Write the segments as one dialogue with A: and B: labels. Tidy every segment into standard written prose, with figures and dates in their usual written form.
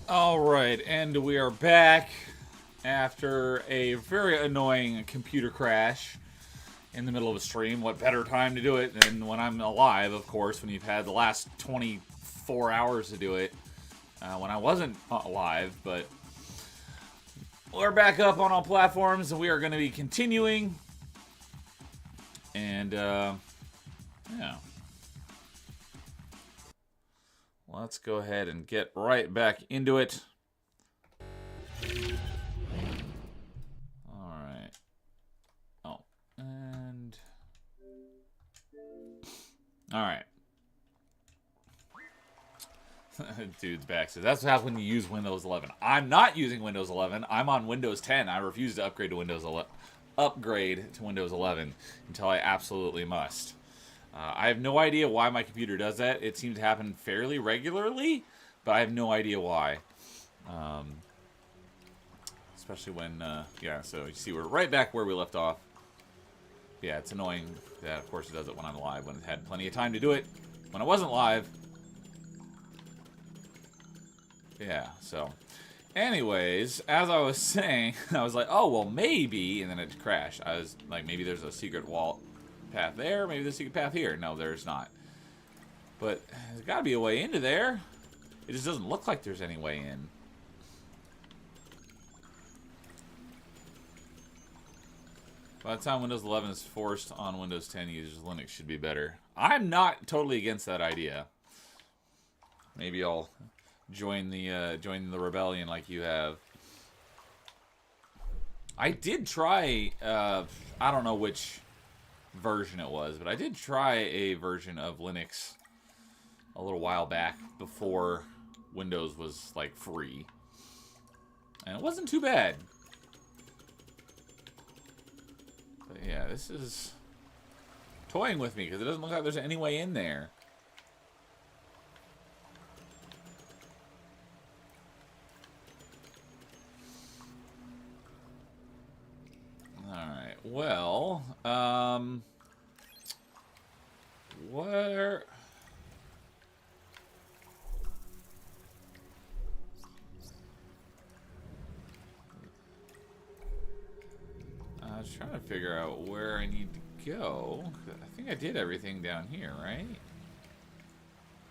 A: Alright, and we are back after a very annoying computer crash in the middle of a stream. What better time to do it than when I'm alive, of course, when you've had the last 24 hours to do it. When I wasn't alive, but we're back up on all platforms, and we are going to be continuing. And, yeah. Let's go ahead and get right back into it. Alright. Oh, and... Alright. Dude's back says, that's what happens when you use Windows 11. I'm not using Windows 11. I'm on Windows 10. I refuse to upgrade to Windows 11. Upgrade to Windows 11 until I absolutely must. I have no idea why my computer does that. It seems to happen fairly regularly, but I have no idea why. Especially when, yeah, so you see we're right back where we left off. Yeah, it's annoying that, of course, it does it when I'm live, when it had plenty of time to do it when I wasn't live. Yeah, so. Anyways, as I was saying, I was like, oh, well, maybe, and then it crashed. I was like, maybe there's a secret wall path there, maybe there's a secret path here. No, there's not. But there's got to be a way into there. It just doesn't look like there's any way in. By the time Windows 11 is forced on Windows 10 users, Linux should be better. I'm not totally against that idea. Maybe I'll join the rebellion like you have. I did try, I don't know which version it was, but I did try a version of Linux a little while back before Windows was like free, and it wasn't too bad. But yeah, this is toying with me because it doesn't look like there's any way in there. Alright, well, where... I was trying to figure out where I need to go. I think I did everything down here, right?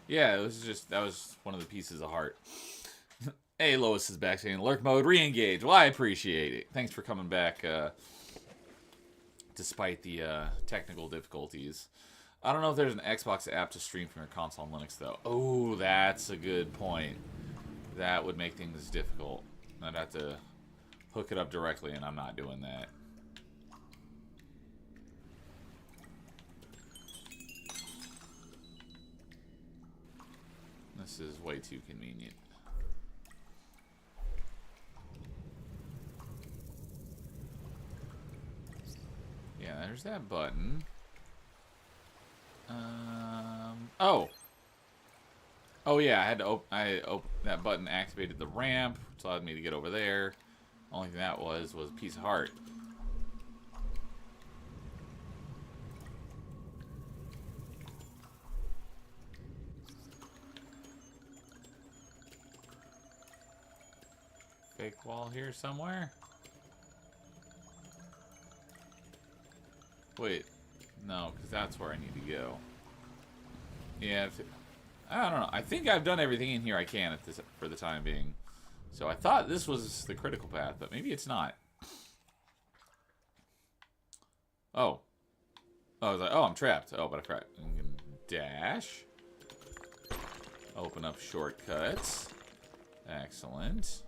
A: Yeah, it was just, that was one of the pieces of heart. Hey, Lois is back saying, lurk mode, re-engage. Well, I appreciate it. Thanks for coming back, despite the technical difficulties. I don't know if there's an Xbox app to stream from your console on Linux, though. Oh, that's a good point. That would make things difficult. I'd have to hook it up directly, and I'm not doing that. This is way too convenient. Yeah, there's that button. Oh. Oh yeah, I had to open that button activated the ramp, which allowed me to get over there. Only thing that was a piece of heart. Fake wall here somewhere? Wait, no, because that's where I need to go. Yeah, I don't know. I think I've done everything in here I can at this for the time being. So I thought this was the critical path, but maybe it's not. Oh. Oh, I was like, oh, I'm trapped. Oh, but I cried. Dash. Open up shortcuts. Excellent.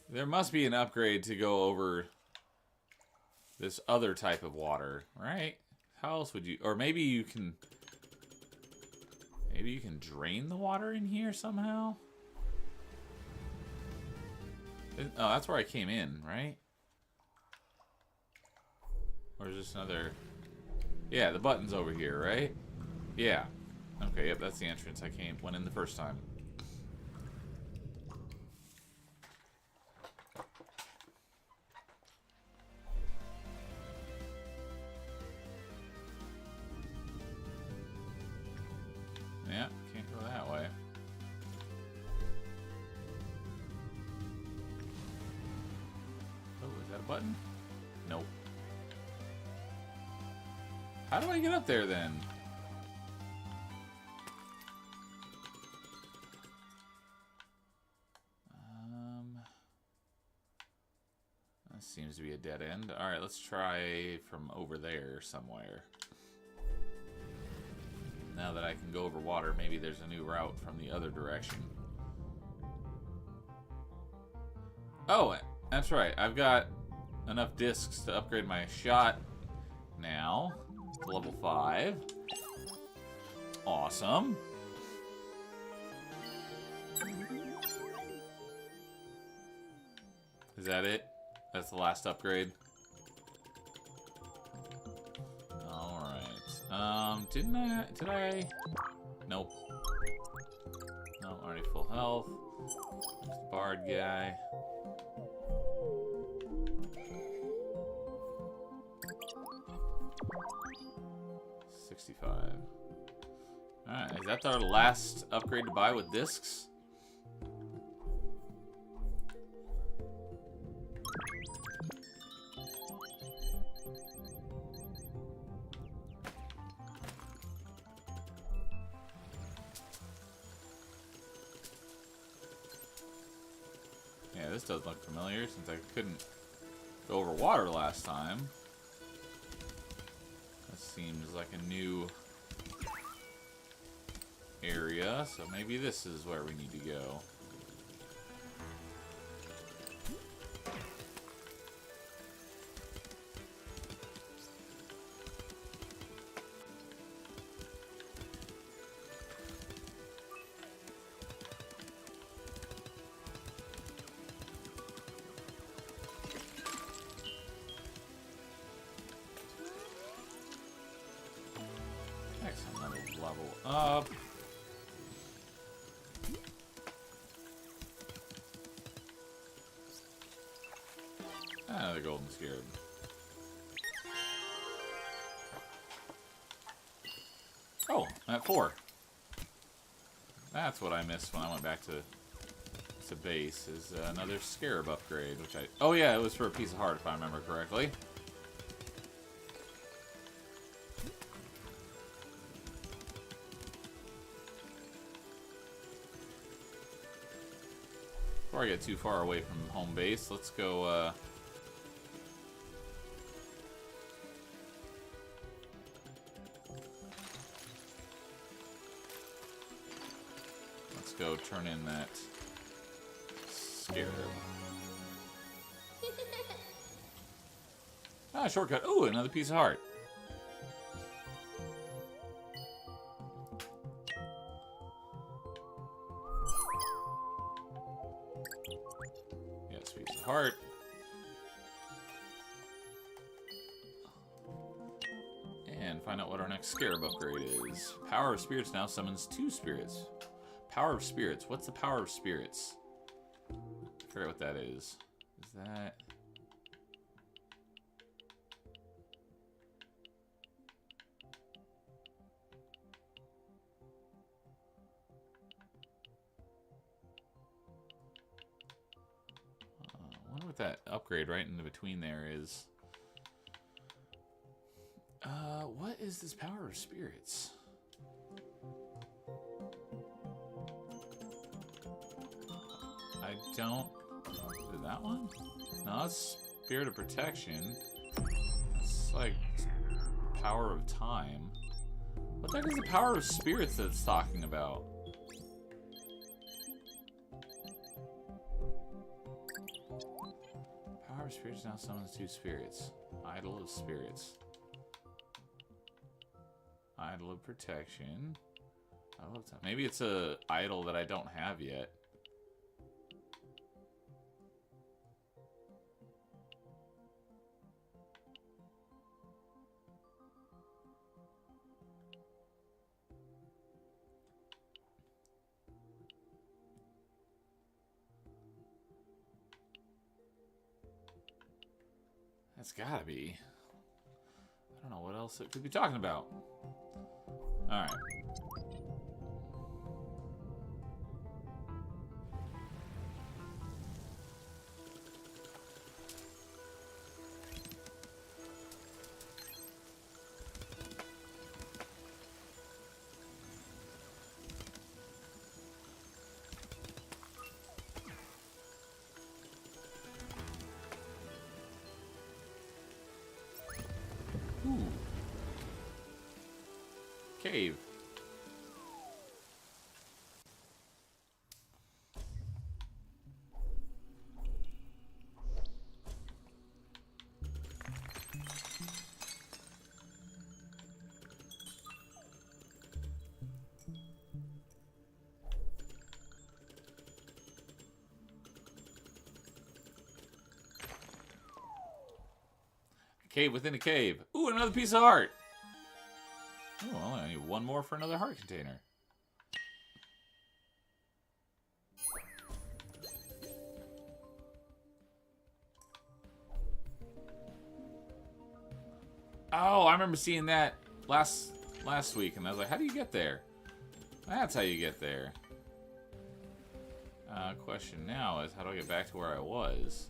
A: There must be an upgrade to go over this other type of water, right? How else would you... Or maybe you can... Maybe you can drain the water in here somehow? Oh, that's where I came in, right? Or is this another... Yeah, the button's over here, right? Yeah. Okay, yep, that's the entrance I went in the first time. button? Nope. How do I get up there then? That seems to be a dead end. Alright, let's try from over there somewhere. Now that I can go over water, maybe there's a new route from the other direction. Oh, that's right. I've got enough discs to upgrade my shot now to level 5. Awesome. Is that it? That's the last upgrade? Alright. Did I? Nope. No, already full health. There's the bard guy. $65. Alright, is that our last upgrade to buy with discs? Yeah, this does look familiar since I couldn't go over water last time. That seems like a new area, so maybe this is where we need to go. Excellent, level up. Another golden scarab. Oh, I'm at 4. That's what I missed when I went back to base, is another scarab upgrade, which I... Oh yeah, it was for a piece of heart, if I remember correctly. Before I get too far away from home base, let's go, let's go turn in that scarab. Ah, shortcut. Ooh, another piece of heart. Yes, piece of heart. And find out what our next scarab upgrade is. Power of Spirits now summons 2 spirits. Power of Spirits. What's the Power of Spirits? I forget what that is. Is that... I wonder what that upgrade right in between there is. What is this Power of Spirits? I don't... Is it that one? No, it's Spirit of Protection. It's like Power of Time. What the heck is the Power of Spirits that it's talking about? Power of Spirits now summons 2 spirits. Idol of Spirits. Idol of Protection. Idol of Time. Maybe it's a idol that I don't have yet. That's gotta be. I don't know what else it could be talking about. Alright. cave. Cave within a cave. Ooh, another piece of art. Oh, well, I need one more for another heart container. Oh, I remember seeing that last week, and I was like, how do you get there? That's how you get there. Question now is, how do I get back to where I was?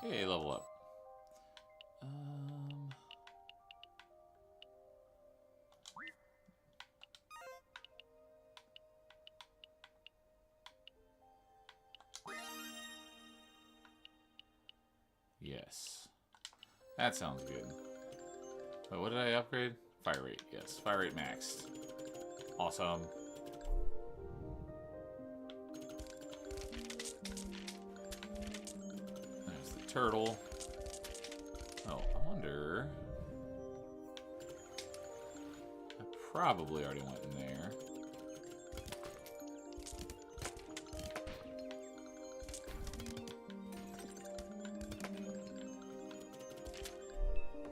A: Hey, level up. Yes. That sounds good. Wait, what did I upgrade? Fire rate. Yes, fire rate maxed. Awesome. There's the turtle. Oh, I wonder... I probably already went in there.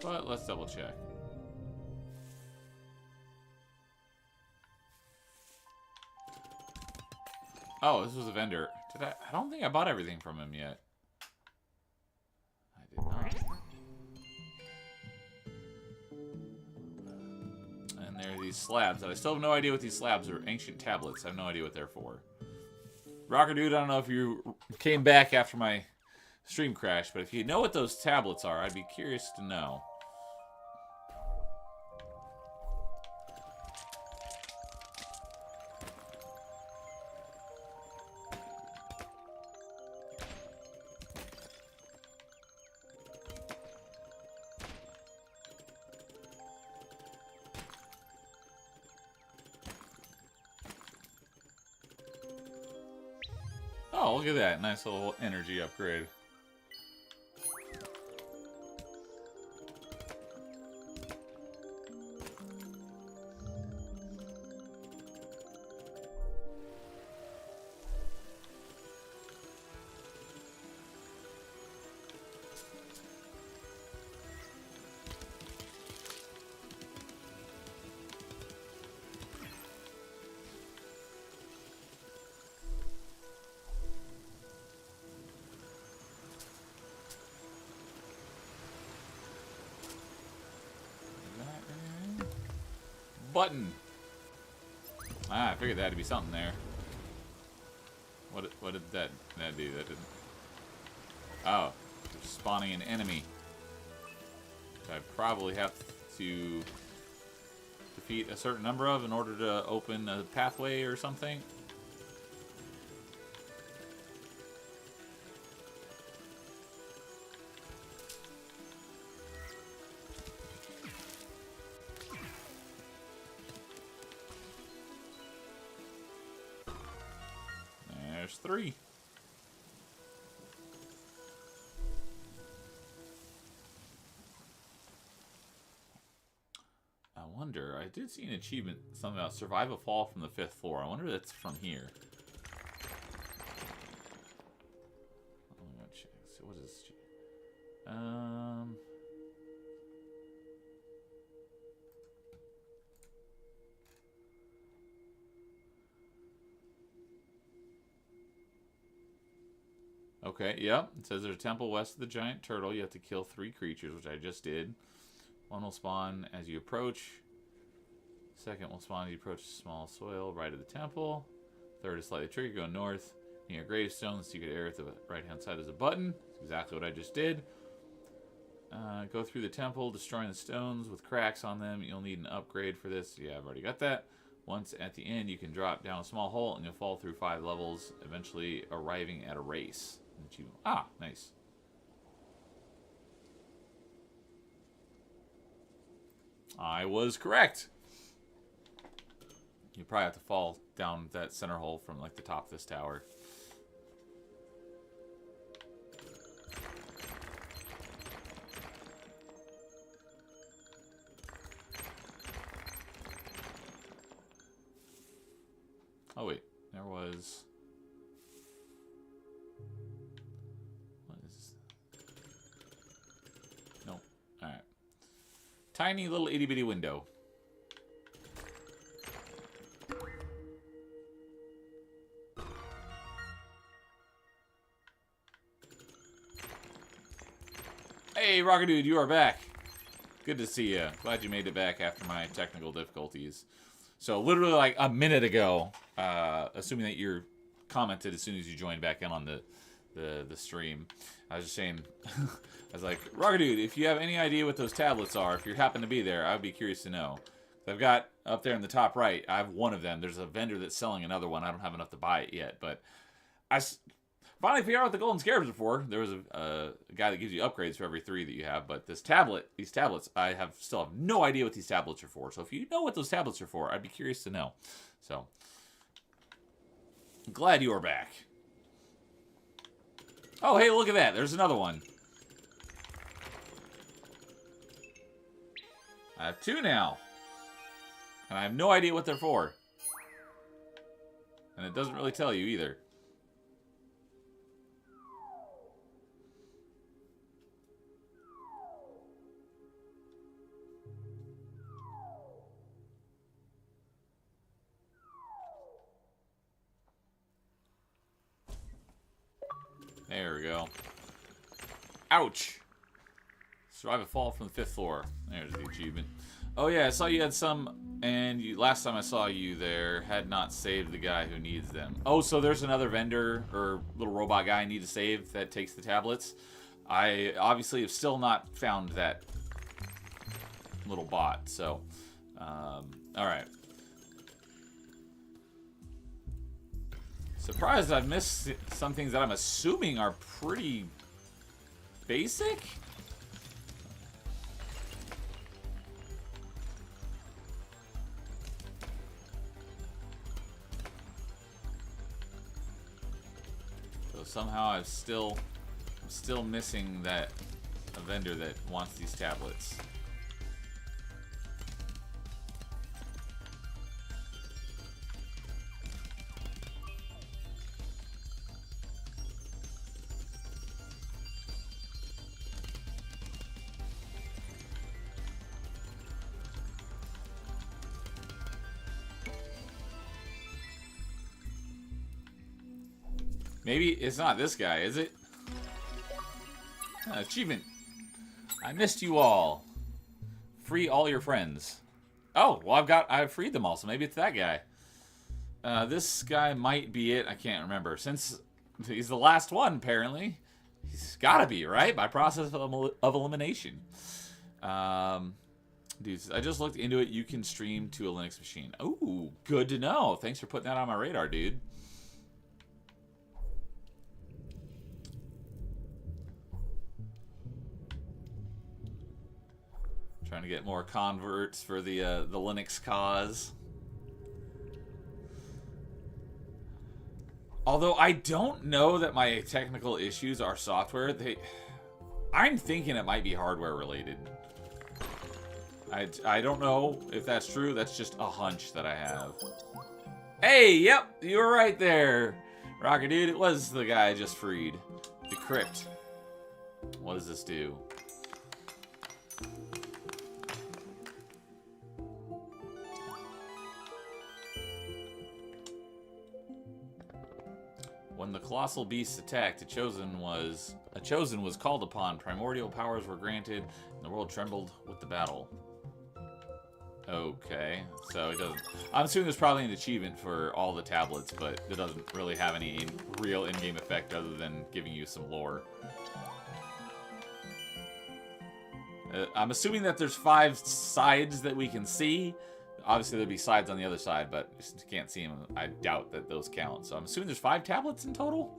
A: But let's double check. Oh, this was a vendor. Did I don't think I bought everything from him yet. I did not. And there are these slabs. And I still have no idea what these slabs are. Ancient tablets. I have no idea what they're for. Rocker Dude, I don't know if you came back after my stream crash, but if you know what those tablets are, I'd be curious to know. Oh, look at that. Nice little energy upgrade. Button. Ah, I figured that had to be something there. What did that do? That didn't. Oh, spawning an enemy. Which I probably have to defeat a certain number of in order to open a pathway or something. There's 3. I wonder, I did see an achievement, something about survive a fall from the 5th floor. I wonder if that's from here. I'm gonna check. So what is this? Okay, yep. It says there's a temple west of the giant turtle. You have to kill 3 creatures, which I just did. 1 will spawn as you approach. 2nd will spawn as you approach small soil right of the temple. 3rd is slightly tricky, go north. Near a gravestone, the secret area at the right-hand side is a button. That's exactly what I just did. Go through the temple, destroying the stones with cracks on them. You'll need an upgrade for this. Yeah, I've already got that. Once at the end, you can drop down a small hole and you'll fall through 5 levels, eventually arriving at a race. Ah, nice. I was correct. You probably have to fall down that center hole from like the top of this tower. Oh wait, there was... What is this? Nope. Alright. Tiny little itty bitty window. Hey, Rocket Dude, you are back. Good to see you. Glad you made it back after my technical difficulties. So, literally like a minute ago, assuming that you're commented as soon as you joined back in on the stream, I was just saying, I was like, Rocket Dude, if you have any idea what those tablets are, if you happen to be there, I would be curious to know. I've got up there in the top right, I have one of them. There's a vendor that's selling another one. I don't have enough to buy it yet, but I finally figured out what the golden scarabs are for. There was a guy that gives you upgrades for every 3 that you have, but these tablets, I still have no idea what these tablets are for. So if you know what those tablets are for, I'd be curious to know. So, I'm glad you are back. Oh, hey, look at that. There's another one. I have 2 now. And I have no idea what they're for. And it doesn't really tell you either. There we go. Ouch! Survive a fall from the 5th floor. There's the achievement. Oh yeah, I saw you had some, and last time I saw you there, had not saved the guy who needs them. Oh, so there's another vendor, or little robot guy I need to save that takes the tablets. I obviously have still not found that little bot, so, alright. Surprised I've missed some things that I'm assuming are pretty basic? So somehow I'm still missing a vendor that wants these tablets. Maybe it's not this guy, is it? Achievement. I missed you all. Free all your friends. Oh, well I've freed them all, so maybe it's that guy. This guy might be it. I can't remember. Since he's the last one, apparently. He's gotta be, right? By process of elimination. Dudes, I just looked into it. You can stream to a Linux machine. Ooh, good to know. Thanks for putting that on my radar, dude. Trying to get more converts for the Linux cause. Although I don't know that my technical issues are software. I'm thinking it might be hardware related. I don't know if that's true. That's just a hunch that I have. Hey, yep, you were right there, Rocket Dude. It was the guy I just freed. The crypt. What does this do? When the colossal beasts attacked, a chosen was called upon. Primordial powers were granted, and the world trembled with the battle. Okay, so it doesn't. I'm assuming there's probably an achievement for all the tablets, but it doesn't really have any real in-game effect other than giving you some lore. I'm assuming that there's 5 sides that we can see. Obviously, there'd be sides on the other side, but since you can't see them, I doubt that those count. So I'm assuming there's 5 tablets in total.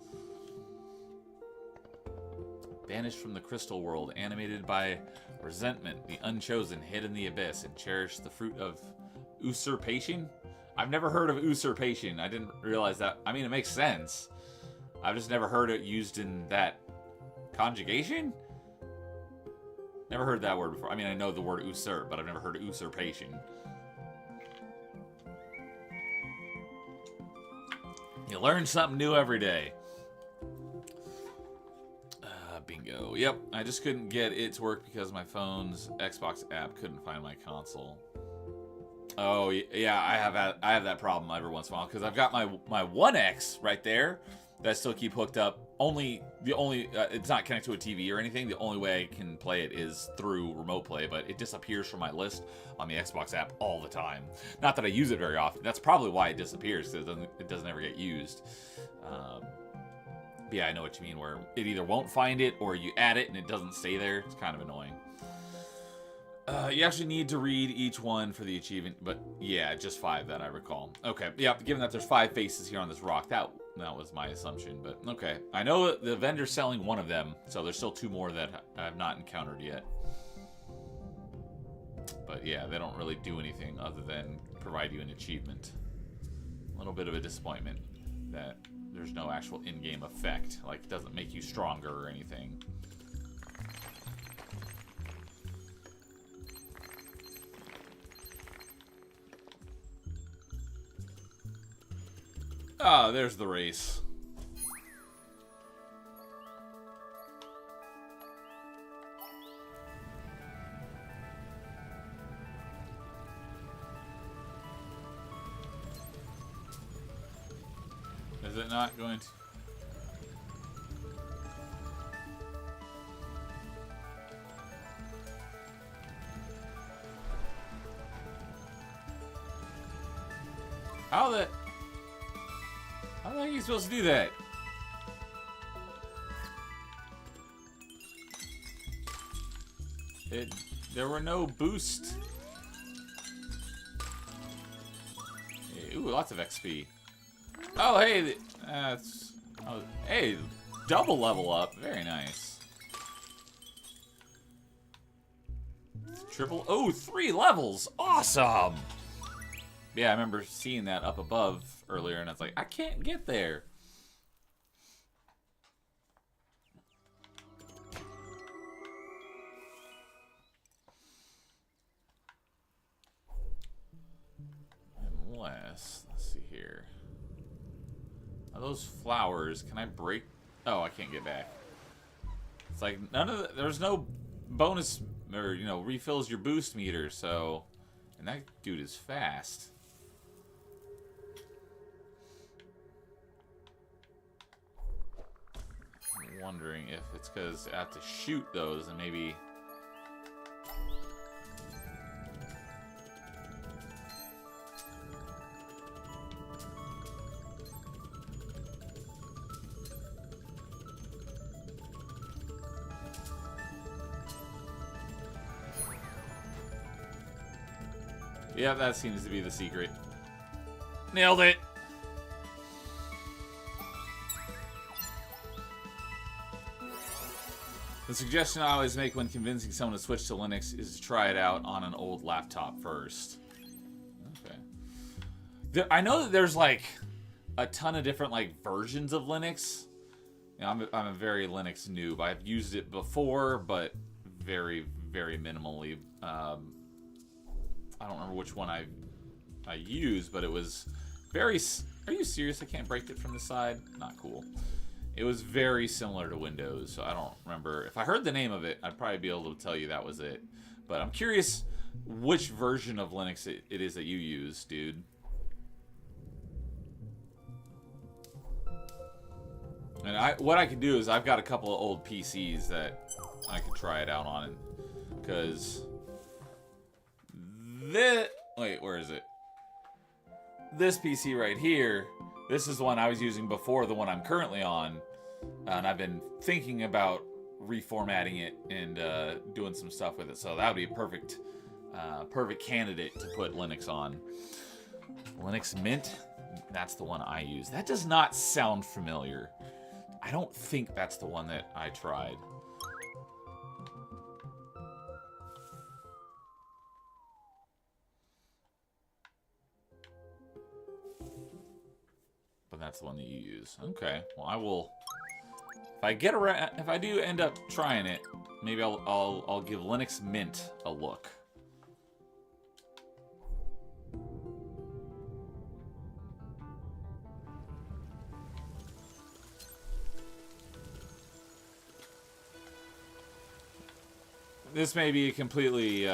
A: Banished from the crystal world, animated by resentment, the unchosen hid in the abyss, and cherished the fruit of usurpation. I've never heard of usurpation. I didn't realize that. I mean, it makes sense. I've just never heard it used in that conjugation. Never heard that word before. I mean, I know the word usurp, but I've never heard of usurpation. You learn something new every day. Bingo. Yep, I just couldn't get it to work because my phone's Xbox app couldn't find my console. Oh, yeah, I have that problem every once in a while because I've got my One X right there that I still keep hooked up. It's not connected to a TV or anything. The only way I can play it is through remote play, but it disappears from my list on the Xbox app all the time. Not that I use it very often. That's probably why it disappears, because it doesn't ever get used. Yeah, I know what you mean, where it either won't find it or you add it and it doesn't stay there. It's kind of annoying. You actually need to read each one for the achievement, but yeah, just 5 that I recall. Okay, yeah, given that there's 5 faces here on this rock, that was my assumption, but okay. I know the vendor's selling one of them, so there's still 2 more that I have not encountered yet. But yeah, they don't really do anything other than provide you an achievement. A little bit of a disappointment that there's no actual in-game effect. Like, it doesn't make you stronger or anything. Ah, there's the race. Is it not going to... How the heck are you supposed to do that? There were no boost. Ooh, lots of XP. Oh, hey, hey, double level up. Very nice. Triple. Oh, 3 levels. Awesome. Yeah, I remember seeing that up above earlier, and I was like, I can't get there. Unless, let's see here. Are those flowers? Can I break? Oh, I can't get back. It's like there's no bonus or refills your boost meter. So, and that dude is fast. I'm wondering if it's because I have to shoot those and maybe. Yeah, that seems to be the secret. Nailed it! The suggestion I always make when convincing someone to switch to Linux is to try it out on an old laptop first. Okay. I know that there's like a ton of different versions of Linux. I'm a very Linux noob. I've used it before, but very, very minimally. I don't remember which one I used, but it was very... Are you serious? I can't break it from the side? Not cool. It was very similar to Windows, so I don't remember. If I heard the name of it, I'd probably be able to tell you that was it. But I'm curious which version of Linux it is that you use, dude. And what I can do is I've got a couple of old PCs that I could try it out on, because... Wait, where is it? This PC right here, this is the one I was using before the one I'm currently on. And I've been thinking about reformatting it and doing some stuff with it. So that would be a perfect candidate to put Linux on. Linux Mint, that's the one I use. That does not sound familiar. I don't think that's the one that I tried. But that's the one that you use. Okay. Well, I will. If I do end up trying it, maybe I'll give Linux Mint a look. This may be a completely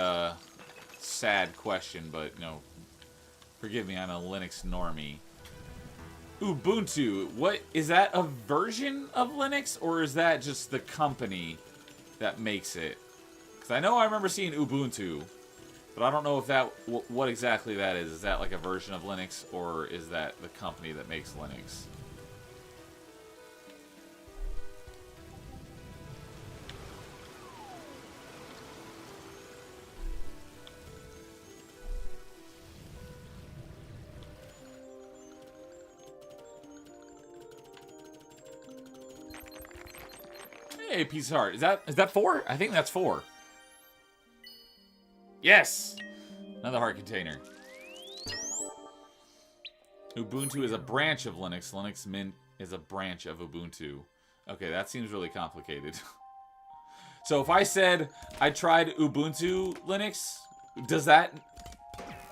A: sad question, but forgive me, I'm a Linux normie. Ubuntu, what is that, a version of Linux, or is that just the company that makes it? Because I know I remember seeing Ubuntu, but I don't know if that what exactly that is. Is that like a version of Linux, or is that the company that makes Linux? Hey, piece of heart. Is that 4? I think that's 4. Yes! Another heart container. Ubuntu is a branch of Linux. Linux Mint is a branch of Ubuntu. Okay, that seems really complicated. So if I said I tried Ubuntu Linux, does that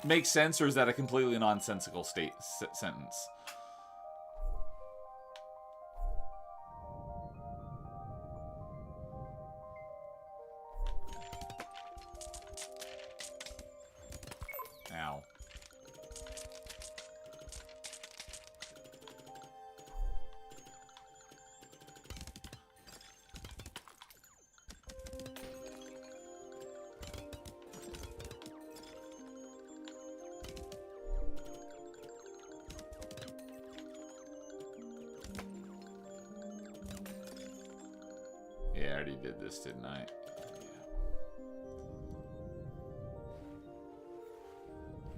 A: make sense, or is that a completely nonsensical sentence? Ow. Yeah, I already did this, didn't I?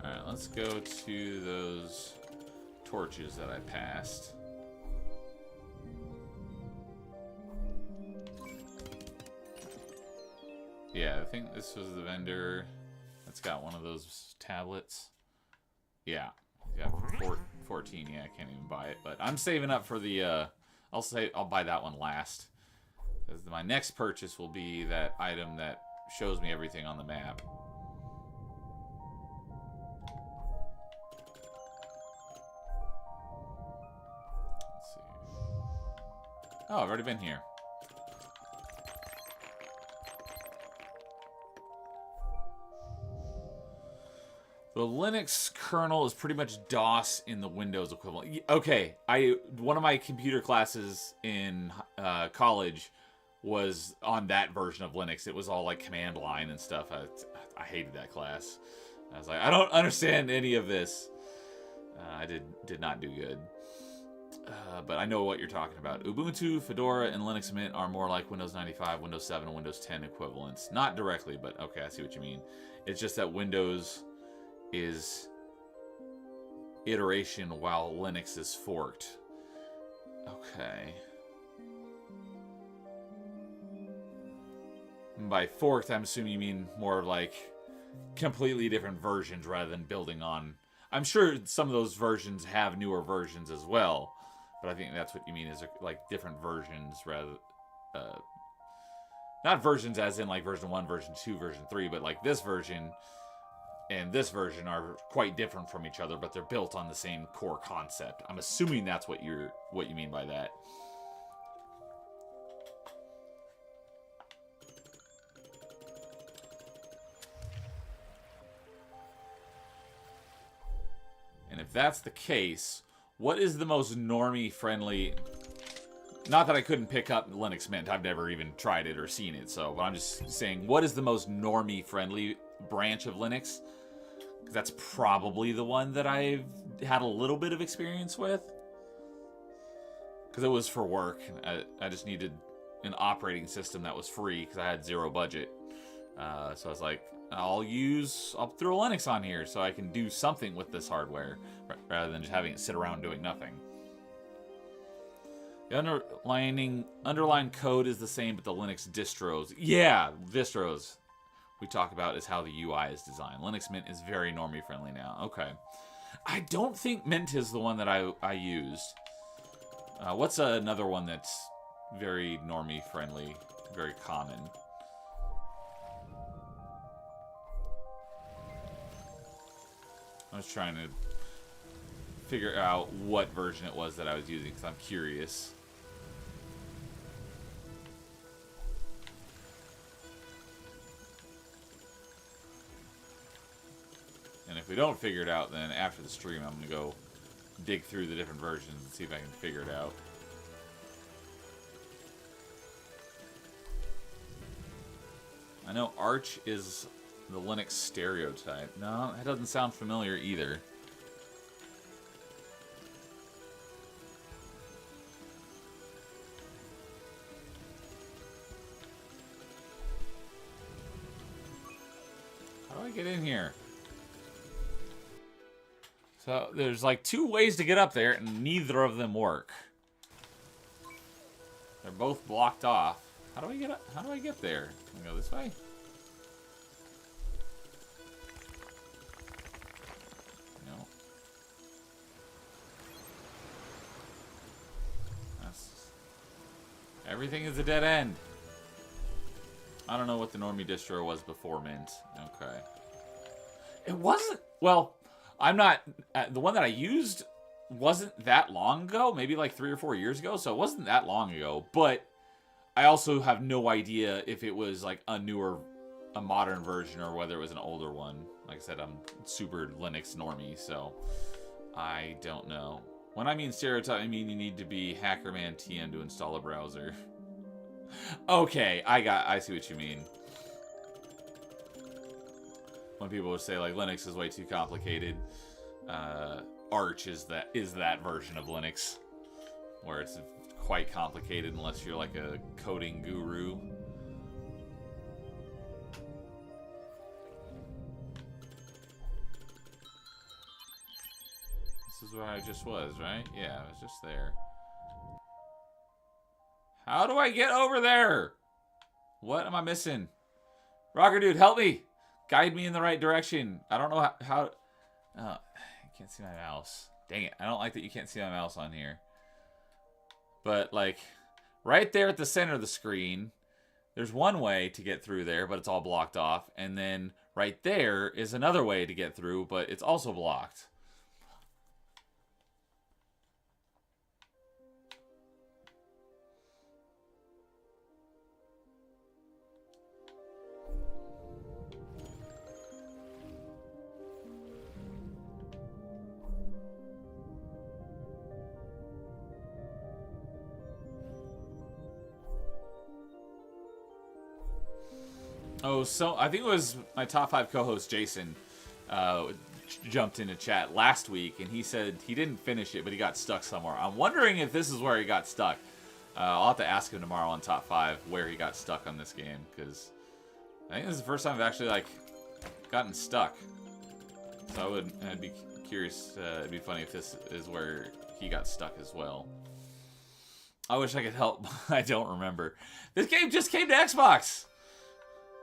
A: Alright, let's go to those torches that I passed. Yeah, I think this was the vendor that's got one of those tablets. Yeah, for 14. Yeah, I can't even buy it, but I'm saving up for the, I'll buy that one last. My next purchase will be that item that shows me everything on the map. Let's see. Oh, I've already been here. The Linux kernel is pretty much DOS in the Windows equivalent. Okay, one of my computer classes in college was on that version of Linux. It was all like command line and stuff. I hated that class. I was like, I don't understand any of this. I did not do good. But I know what you're talking about. Ubuntu, Fedora, and Linux Mint are more like Windows 95, Windows 7, and Windows 10 equivalents. Not directly, but okay, I see what you mean. It's just that Windows is iteration while Linux is forked. Okay. And by forked, I'm assuming you mean more like completely different versions rather than building on. I'm sure some of those versions have newer versions as well, but I think that's what you mean is like different versions rather. Not versions as in like version 1, version 2, version 3, but like this version and this version are quite different from each other, but they're built on the same core concept. I'm assuming that's what you mean by that. And if that's the case, what is the most normie friendly? Not that I couldn't pick up Linux Mint. I've never even tried it or seen it. So, but I'm just saying, what is the most normie friendly branch of Linux? Because that's probably the one that I've had a little bit of experience with. Because it was for work. I just needed an operating system that was free because I had zero budget. So I was like, I'll throw Linux on here so I can do something with this hardware rather than just having it sit around doing nothing. The underlying code is the same, but the Linux distros, we talk about is how the UI is designed. Linux Mint is very normie friendly now. Okay. I don't think Mint is the one that I used. What's another one that's very normie friendly, very common? I was trying to figure out what version it was that I was using because I'm curious. And if we don't figure it out, then after the stream, I'm going to go dig through the different versions and see if I can figure it out. I know Arch is the Linux stereotype. No, that doesn't sound familiar either. How do I get in here? So there's like 2 ways to get up there, and neither of them work. They're both blocked off. How do I get up? How do I get there? Can I go this way? No. Everything is a dead end. I don't know what the normie distro was before Mint. Okay. It wasn't. Well, I'm not. The one that I used wasn't that long ago. Maybe like 3 or 4 years ago. So it wasn't that long ago. But I also have no idea if it was like a modern version or whether it was an older one. Like I said, I'm super Linux normie, so I don't know. When I mean stereotype, I mean you need to be HackerMan TN to install a browser. Okay, I see what you mean. When people would say like Linux is way too complicated, Arch is that version of Linux, where it's quite complicated unless you're like a coding guru. This is where I just was, right? Yeah, I was just there. How do I get over there? What am I missing? Rocker dude, help me! Guide me in the right direction. I don't know how I can't see my mouse. Dang it. I don't like that you can't see my mouse on here. But, like, right there at the center of the screen, there's one way to get through there, but it's all blocked off. And then right there is another way to get through, but it's also blocked. Oh, so I think it was my top 5 co-host Jason jumped into chat last week, and he said he didn't finish it, but he got stuck somewhere. I'm wondering if this is where he got stuck. I'll have to ask him tomorrow on top 5 where he got stuck on this game, because I think this is the first time I've actually like gotten stuck. So I'd be curious. It'd be funny if this is where he got stuck as well. I wish I could help. I don't remember. This game just came to Xbox.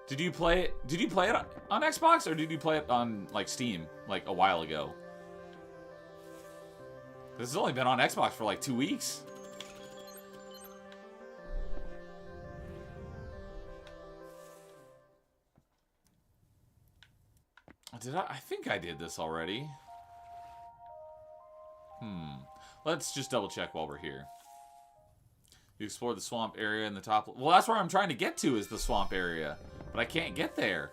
A: Did you play it? Did you play it on Xbox, or did you play it on like Steam like a while ago? This has only been on Xbox for like 2 weeks. Did I think I did this already. Let's just double check while we're here. You explore the swamp area in the top. Well, that's where I'm trying to get to, is the swamp area. But I can't get there.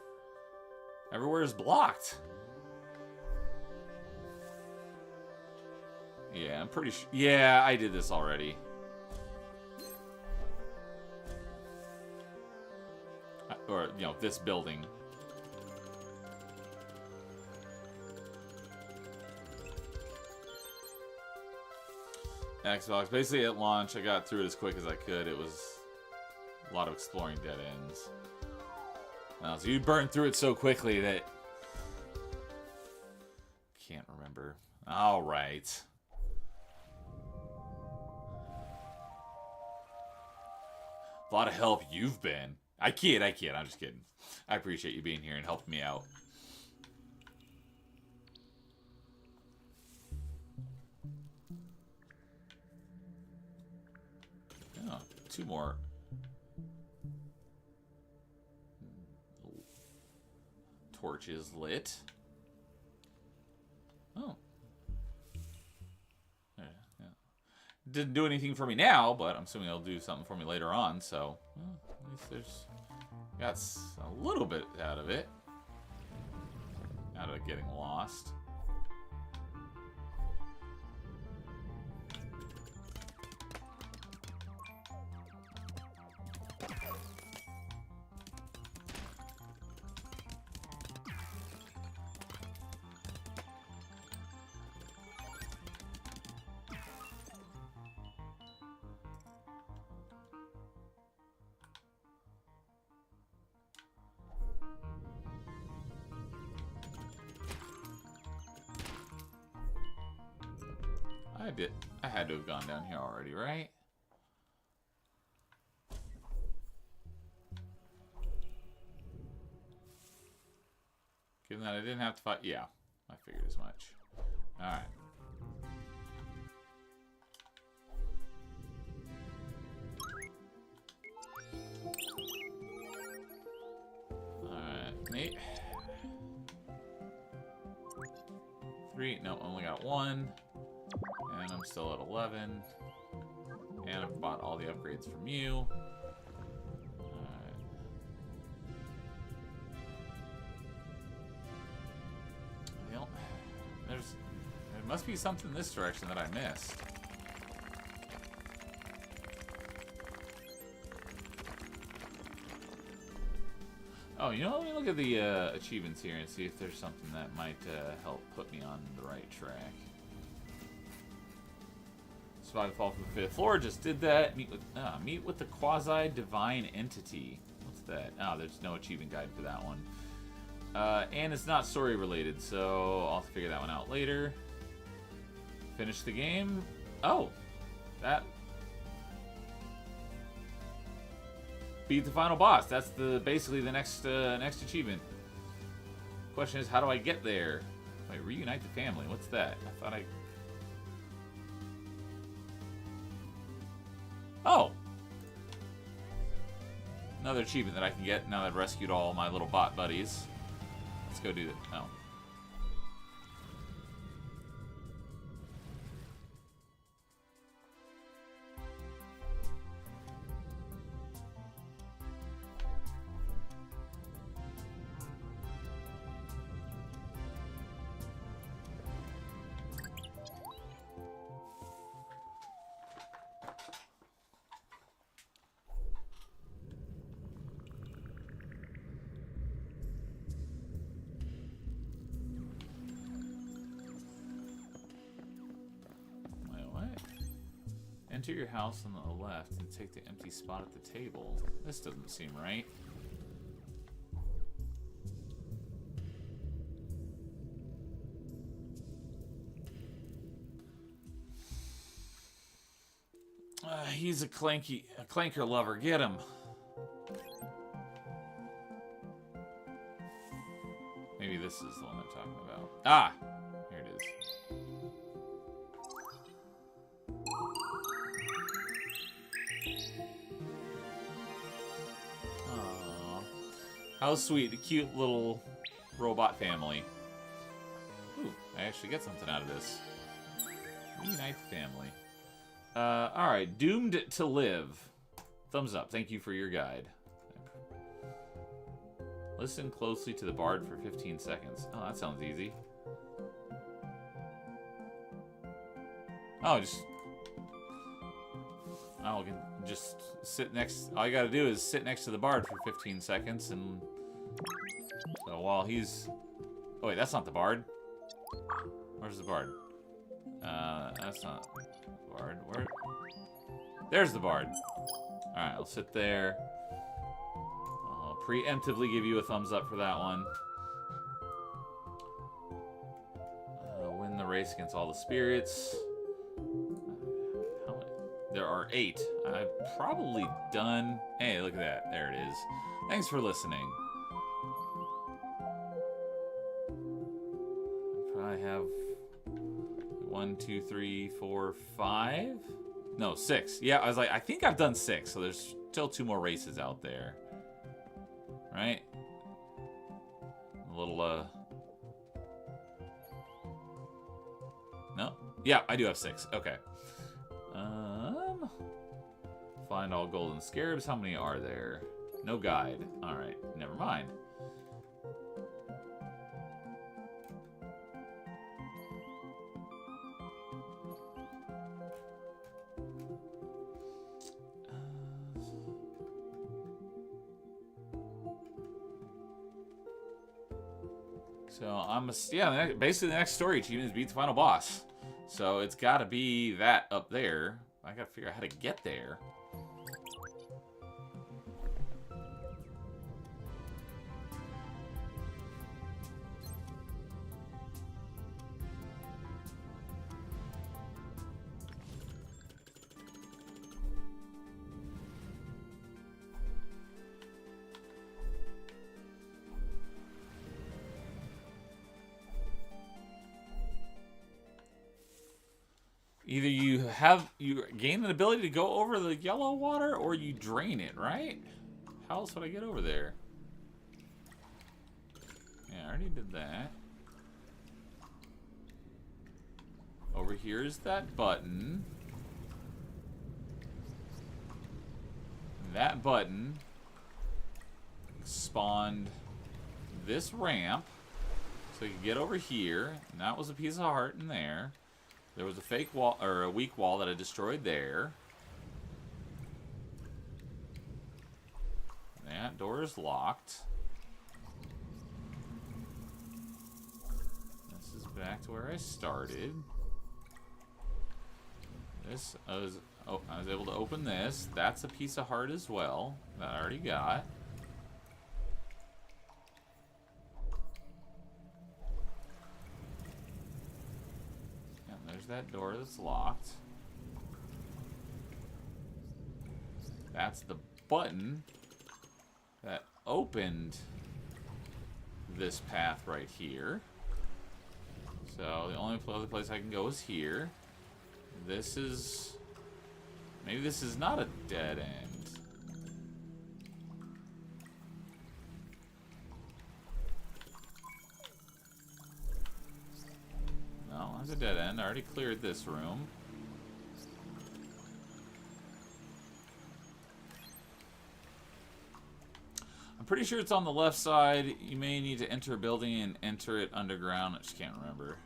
A: Everywhere is blocked. Yeah, I'm pretty sure. Yeah, I did this already. Or, you know, this building. Xbox. Basically, at launch, I got through it as quick as I could. It was A lot of exploring dead ends. Oh, so you burned through it so quickly that... Can't remember. Alright. A lot of help you've been. I kid. I'm just kidding. I appreciate you being here and helping me out. Oh, 2 more. Torches lit. Oh. Yeah. Didn't do anything for me now, but I'm assuming it'll do something for me later on, so... Well, at least there's... Got a little bit out of it. Out of it getting lost. I had to have gone down here already, right? Given that I didn't have to fight... Yeah, I figured as much. Alright. Alright, Nate. 3. No, only got 1. And I'm still at 11. And I've bought all the upgrades from you. Alright. Well, there must be something in this direction that I missed. Oh, you know, let me look at the achievements here and see if there's something that might help put me on the right track. Survive fall from the 5th floor. Just did that. Meet with the quasi-divine entity. What's that? Oh, there's no achievement guide for that one. And it's not story related, so I'll have to figure that one out later. Finish the game. Oh, that. Beat the final boss. That's basically the next achievement. Question is, how do I get there? If I reunite the family, what's that? I thought I. Oh! Another achievement that I can get now that I've rescued all my little bot buddies. Let's go do that. Oh. Enter your house on the left and take the empty spot at the table. This doesn't seem right. He's a clanker lover. Get him. Maybe this is the one I'm talking about. Ah! Here it is. How sweet, a cute little robot family. Ooh, I actually get something out of this. Reunite the family. Alright, Doomed to Live. Thumbs up, thank you for your guide. Listen closely to the bard for 15 seconds. Oh, that sounds easy. Oh, I can just sit next... All you gotta do is sit next to the bard for 15 seconds, and... So while he's... Oh, wait, that's not the bard. Where's the bard? That's not the bard. Where? There's the bard. Alright, I'll sit there. preemptively give you a thumbs up for that one. Win the race against all the spirits. How many? There are 8. I've probably done... Hey, look at that. There it is. Thanks for listening. I probably have 1, 2, 3, 4, 5. No, 6. Yeah, I was like, I think I've done 6, so there's still 2 more races out there. Right? A little, No? Yeah, I do have 6. Okay. Find all golden scarabs. How many are there? No guide. Alright, never mind. So yeah, basically the next story achievement is beat the final boss. So it's got to be that up there. I got to figure out how to get there. Either you gain an ability to go over the yellow water, or you drain it, right? How else would I get over there? Yeah, I already did that. Over here is that button. That button spawned this ramp, so you can get over here. And that was a piece of heart in there. There was a fake wall, or a weak wall that I destroyed there. That door is locked. This is back to where I started. This I was able to open this. That's a piece of heart as well that I already got. That door that's locked. That's the button that opened this path right here. So the only other place I can go is here. This is... Maybe this is not a dead end. No, that's a dead end. I already cleared this room. I'm pretty sure it's on the left side. You may need to enter a building and enter it underground. I just can't remember.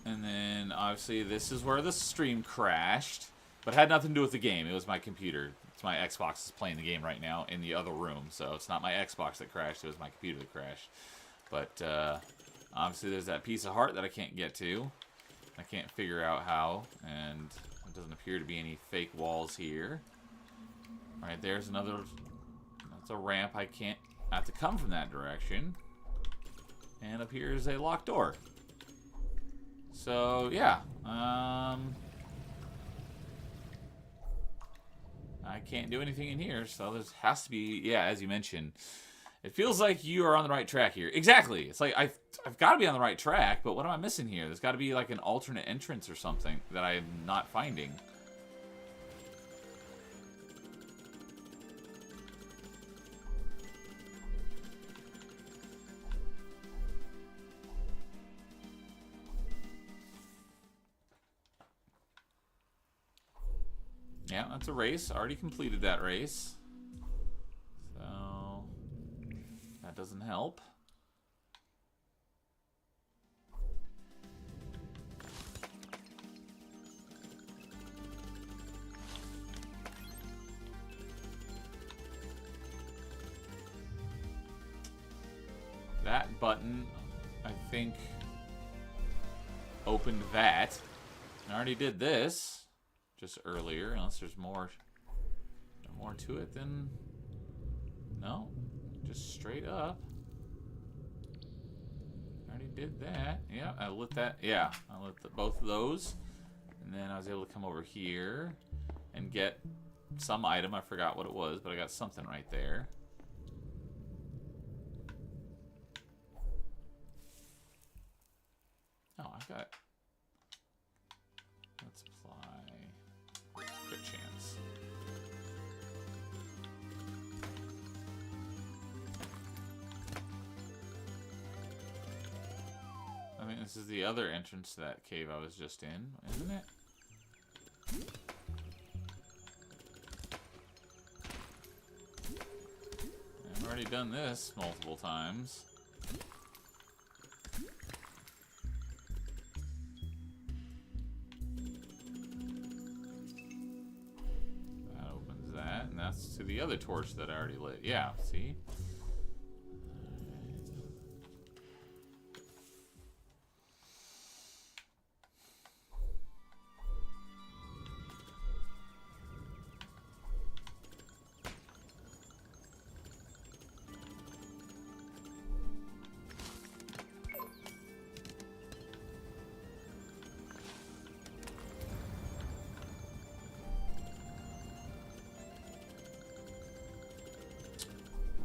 A: And then, obviously, this is where the stream crashed. But it had nothing to do with the game. It was my computer. It's my Xbox that's playing the game right now in the other room. So it's not my Xbox that crashed. It was my computer that crashed. But, obviously, there's that piece of heart that I can't get to. I can't figure out how. And it doesn't appear to be any fake walls here. Alright, there's another... That's a ramp. I have to come from that direction. And up here is a locked door. So, yeah. I can't do anything in here, so there has to be... Yeah, as you mentioned. It feels like you are on the right track here. Exactly. It's like, I've got to be on the right track, but what am I missing here? There's got to be like an alternate entrance or something that I'm not finding. Yeah, that's a race. Already completed that race. So, that doesn't help. That button, I think, opened that. I already did this just earlier, unless there's more to it than No, just straight up. Already did that. Yeah, I lit that. Yeah, I lit both of those. And then I was able to come over here and get some item. I forgot what it was, but I got something right there. Oh, I've got... Let's apply... Crit chance. I mean, this is the other entrance to that cave I was just in, isn't it? I've already done this multiple times. That opens that, and that's to the other torch that I already lit. Yeah, see?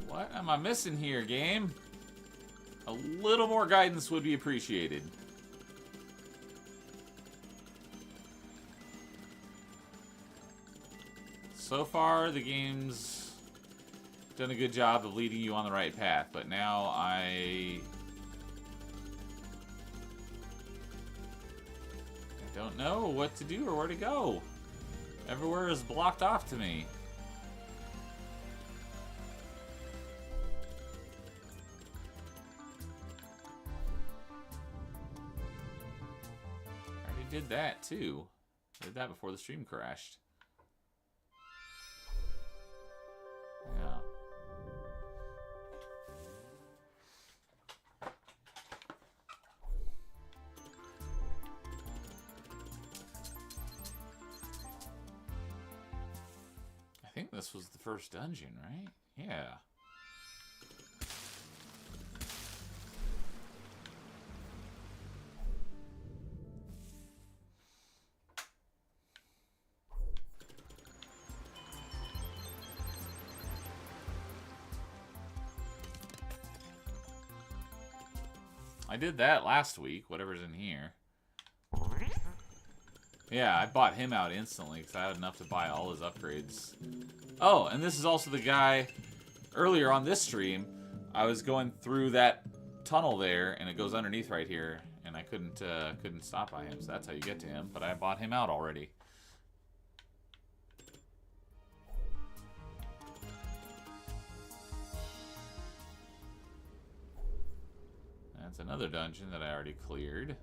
A: What am I missing here, game? A little more guidance would be appreciated. So far, the game's done a good job of leading you on the right path, but now I don't know what to do or where to go. Everywhere is blocked off to me. Did that too. Did that before the stream crashed. Yeah. I think this was the first dungeon, right? Yeah. I did that last week, whatever's in here. Yeah, I bought him out instantly because I had enough to buy all his upgrades. Oh, and this is also the guy, earlier on this stream, I was going through that tunnel there, and it goes underneath right here, and I couldn't stop by him, so that's how you get to him, but I bought him out already. That's another dungeon that I already cleared.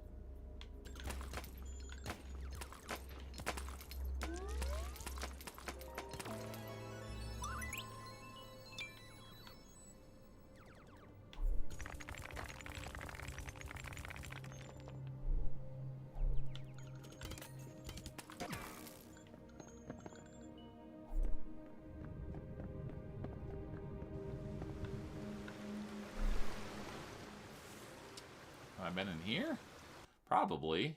A: Been in here? Probably.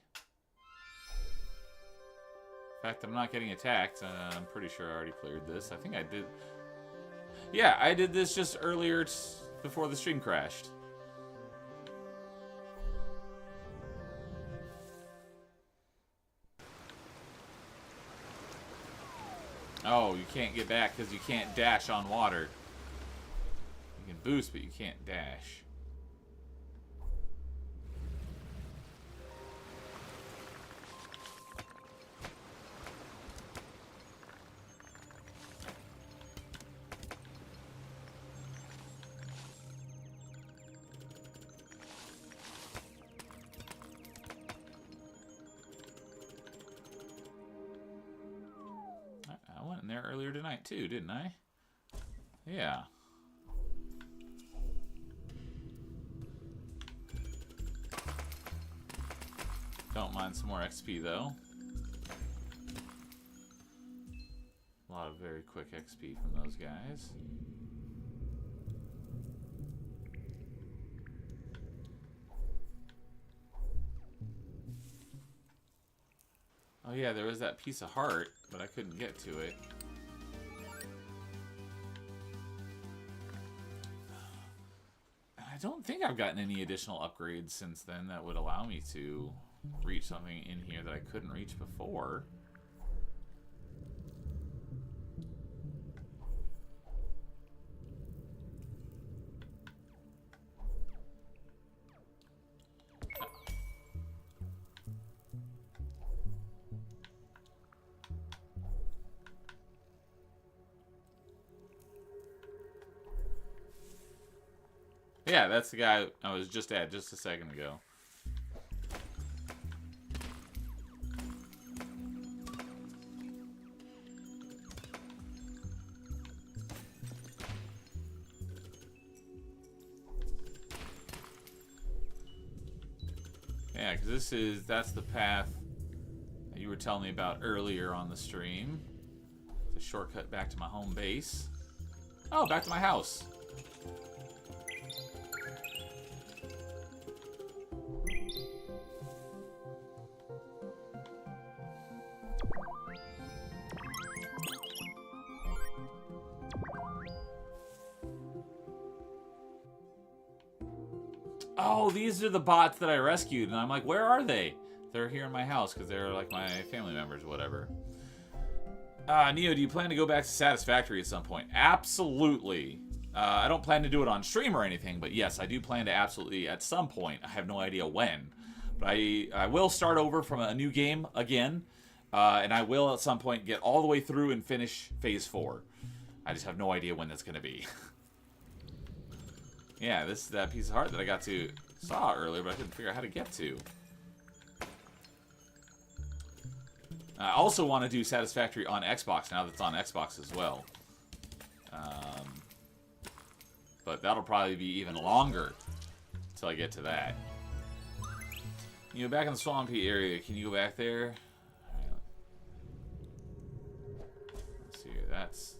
A: The fact that I'm not getting attacked, I'm pretty sure I already cleared this. I think I did. Yeah, I did this just earlier before the stream crashed. Oh, you can't get back because you can't dash on water. You can boost, but you can't dash. I went in there earlier tonight too, didn't I? Yeah. Don't mind some more XP though. A lot of very quick XP from those guys. Oh yeah, there was that piece of heart, but I couldn't get to it. I don't think I've gotten any additional upgrades since then that would allow me to reach something in here that I couldn't reach before. Yeah, that's the guy I was just at just a second ago. Yeah, because that's the path that you were telling me about earlier on the stream. It's a shortcut back to my home base. Oh, back to my house. Oh, these are the bots that I rescued. And I'm like, where are they? They're here in my house because they're like my family members or whatever. Neo, do you plan to go back to Satisfactory at some point? Absolutely. I don't plan to do it on stream or anything, but yes, I do plan to absolutely at some point. I have no idea when. But I will start over from a new game again. And I will at some point get all the way through and finish Phase 4. I just have no idea when that's going to be. Yeah, this is that piece of heart that I saw earlier, but I couldn't figure out how to get to. I also want to do Satisfactory on Xbox now that it's on Xbox as well. But that'll probably be even longer until I get to that. You know, back in the swampy area, can you go back there? Let's see here, that's...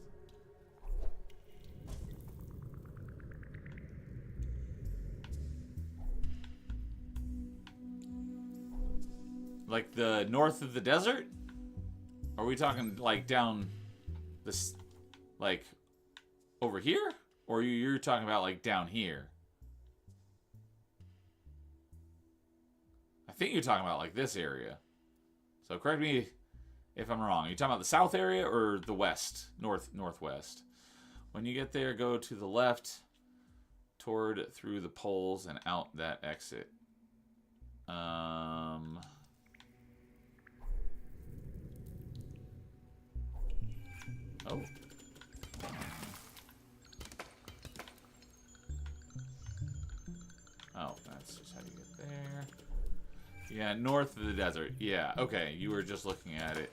A: Like the north of the desert? Are we talking like down this, like over here? Or you're talking about like down here? I think you're talking about like this area. So correct me if I'm wrong. Are you talking about the south area or the west? Northwest. When you get there, go to the left through the poles and out that exit. Oh. Oh, that's just how you get there. Yeah, north of the desert. Yeah, okay. You were just looking at it.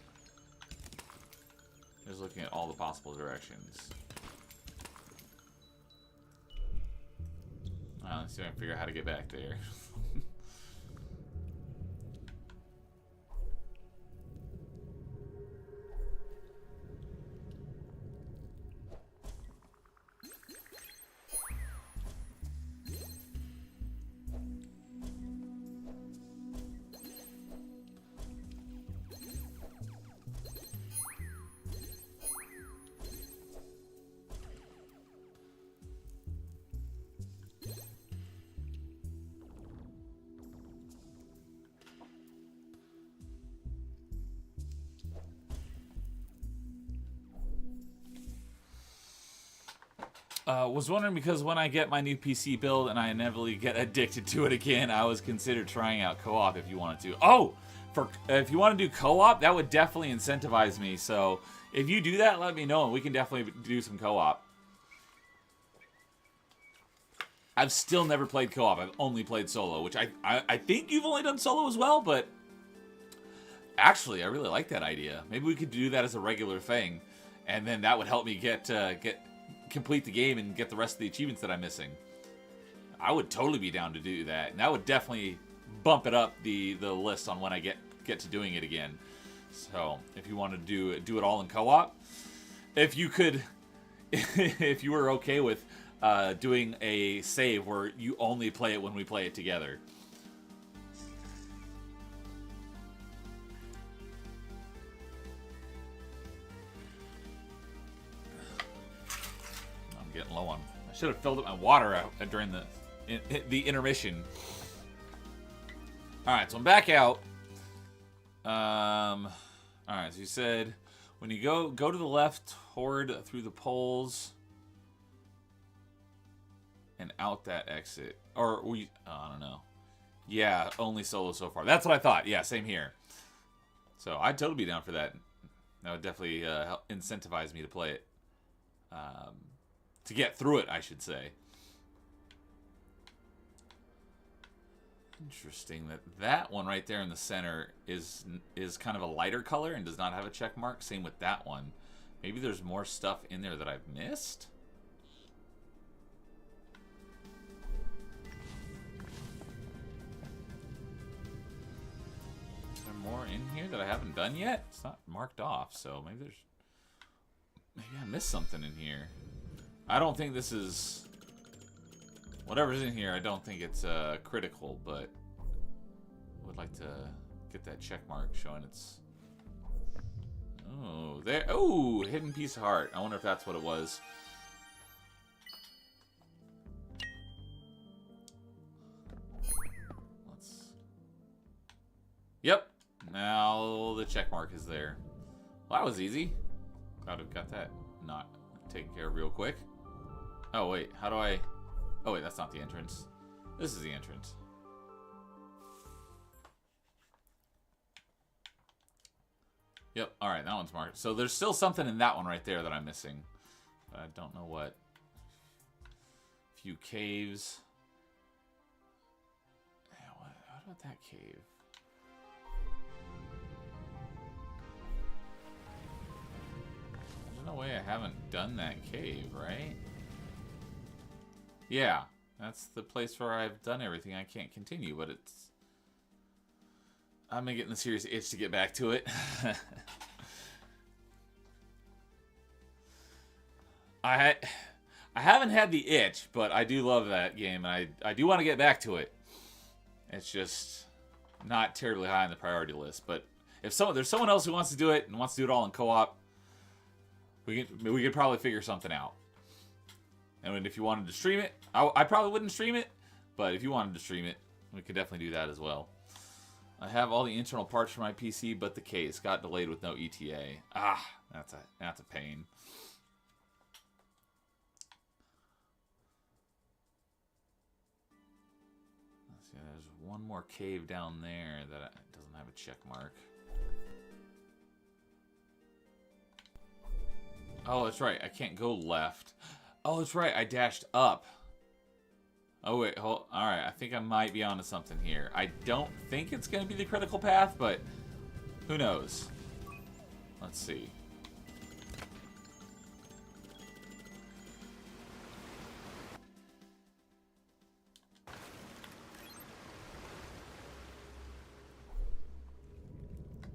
A: Just looking at all the possible directions. Let's see if I can figure out how to get back there. Was wondering because when I get my new PC build and I inevitably get addicted to it again, I was considered trying out co-op if you wanted to. Oh, if you want to do co-op, that would definitely incentivize me. So if you do that, let me know and we can definitely do some co-op. I've still never played co-op. I've only played solo, which I think you've only done solo as well, but actually, I really like that idea. Maybe we could do that as a regular thing, and then that would help me complete the game and get the rest of the achievements that I'm missing. I would totally be down to do that, and that would definitely bump it up the list on when I get to doing it again. So if you want to do it all in co-op, if you could, if you were okay with doing a save where you only play it when we play it together. getting low on. I should have filled up my water out during the intermission. All right, so I'm back out. All right, so you said when you go to the left toward through the poles and out that exit, or I don't know. Yeah, only solo so far. That's what I thought. Yeah, same here. So I'd totally be down for that. That would definitely help incentivize me to play it. To get through it, I should say. Interesting that one right there in the center is kind of a lighter color and does not have a check mark. Same with that one. Maybe there's more stuff in there that I've missed. Is there more in here that I haven't done yet? It's not marked off, so maybe I missed something in here. I don't think this is... Whatever's in here, I don't think it's critical, but I would like to get that check mark showing it's... Oh, there. Oh, hidden piece of heart. I wonder if that's what it was. Yep. Now the check mark is there. Well, that was easy. Glad I've got that not taken care of real quick. Oh, wait. How do I... Oh, wait. That's not the entrance. This is the entrance. Yep. All right. That one's marked. So there's still something in that one right there that I'm missing. But I don't know what. A few caves. Yeah, what about that cave? There's no way I haven't done that cave, right? Yeah. That's the place where I've done everything. I can't continue, but it's... I'm getting the serious itch to get back to it. I haven't had the itch, but I do love that game, and I do want to get back to it. It's just not terribly high on the priority list. But if there's someone else who wants to do it and wants to do it all in co-op, we could probably figure something out. And if you wanted to stream it, I probably wouldn't stream it, but if you wanted to stream it, we could definitely do that as well. I have all the internal parts for my PC, but the case got delayed with no ETA. Ah, that's a pain. Let's see, there's one more cave down there that doesn't have a check mark. Oh, that's right. I can't go left. Oh, that's right. I dashed up. Oh, wait. Hold. All right. I think I might be onto something here. I don't think it's going to be the critical path, but who knows? Let's see.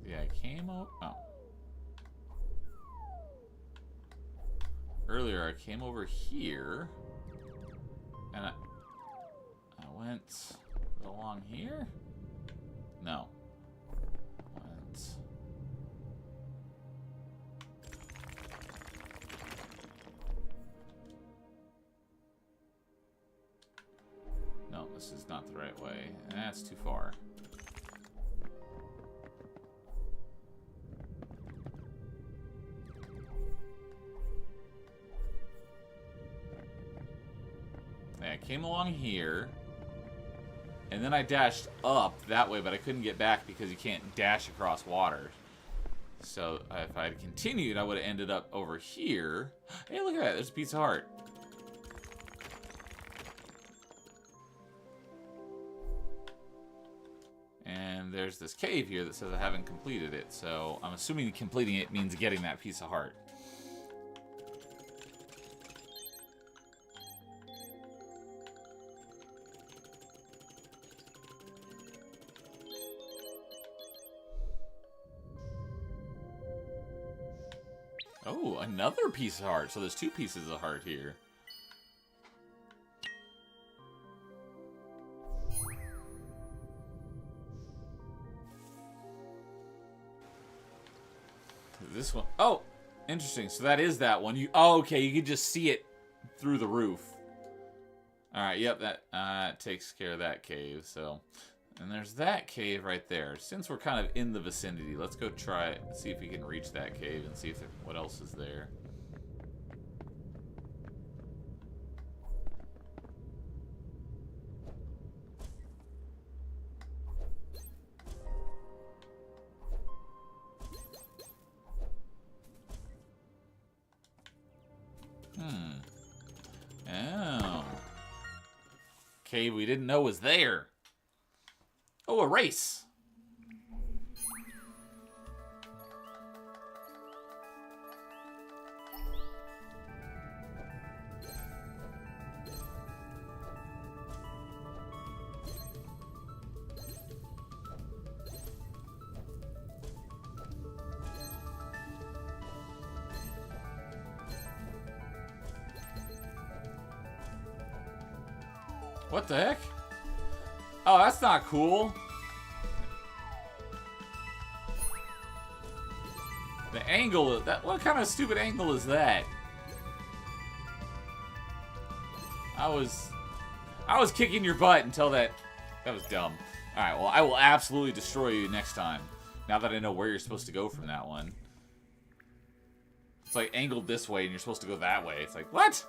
A: Yeah, I came up. Oh. Earlier, I came over here, and I went along here? No. No, this is not the right way. That's too far. I came along here, and then I dashed up that way, but I couldn't get back because you can't dash across water. So if I had continued, I would have ended up over here. Hey, look at that. There's a piece of heart. And there's this cave here that says I haven't completed it. So I'm assuming completing it means getting that piece of heart. Oh, another piece of heart. So there's two pieces of heart here. This one. Oh, interesting. So that is that one. Oh, okay. You can just see it through the roof. Alright, yep, that takes care of that cave, so... And there's that cave right there. Since we're kind of in the vicinity, let's go try it, see if we can reach that cave and see if what else is there. Oh. Cave we didn't know was there. Oh, a race. What the heck? Oh, that's not cool. The angle, what kind of stupid angle is that? I was kicking your butt until that was dumb. Alright, well, I will absolutely destroy you next time. Now that I know where you're supposed to go from that one. It's like angled this way and you're supposed to go that way. It's like, what?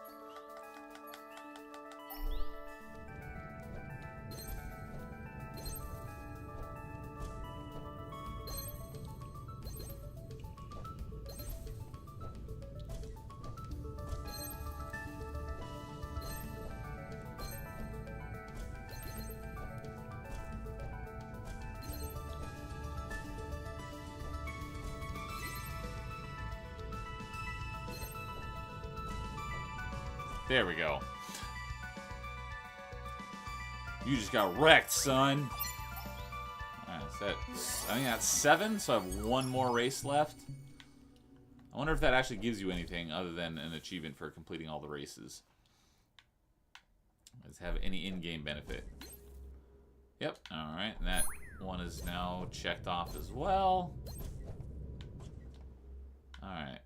A: There we go. You just got wrecked, son. Alright, I think that's 7, so I have 1 more race left. I wonder if that actually gives you anything other than an achievement for completing all the races. Does it have any in-game benefit? Yep, alright, and that one is now checked off as well. Alright,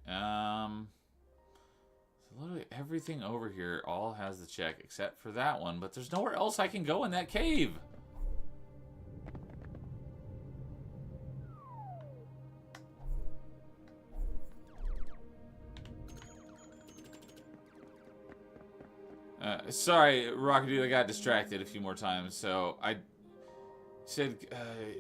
A: literally everything over here all has the check except for that one, but there's nowhere else I can go in that cave. Sorry, Rocket Dude, I got distracted a few more times, so I said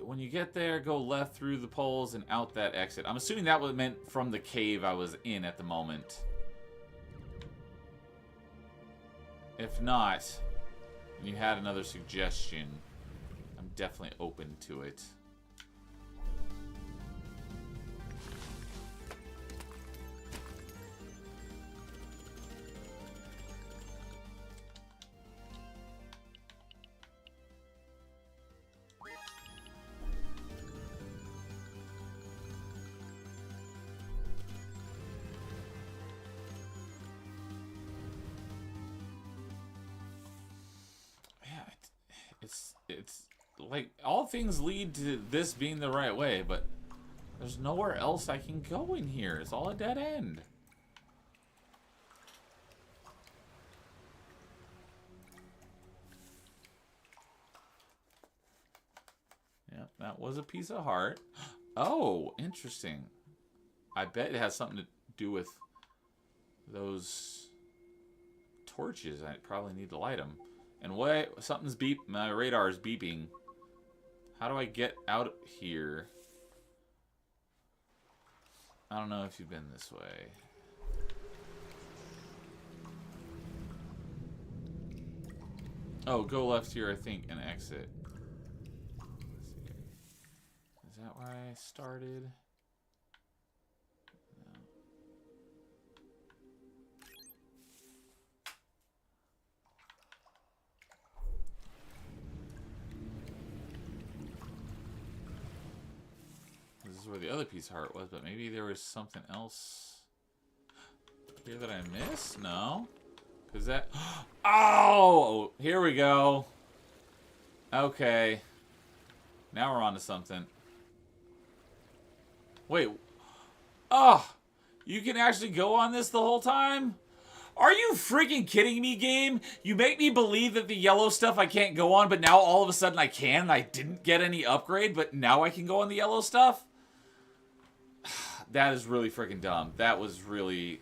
A: when you get there, go left through the poles and out that exit. I'm assuming that was meant from the cave I was in at the moment. If not, and you had another suggestion, I'm definitely open to it. It's like all things lead to this being the right way, but there's nowhere else I can go in here. It's all a dead end. Yep, that was a piece of heart. Oh, interesting. I bet it has something to do with those torches. I probably need to light them. And what? Something's my radar is beeping. How do I get out here? I don't know if you've been this way. Oh, go left here, I think, and exit. Let's see. Is that where I started? This is where the other piece of heart was, but maybe there was something else here that I missed? No? Because that... Oh! Here we go. Okay. Now we're on to something. Wait. Oh! You can actually go on this the whole time? Are you freaking kidding me, game? You make me believe that the yellow stuff I can't go on, but now all of a sudden I can, and I didn't get any upgrade, but now I can go on the yellow stuff? That is really freaking dumb. That was really...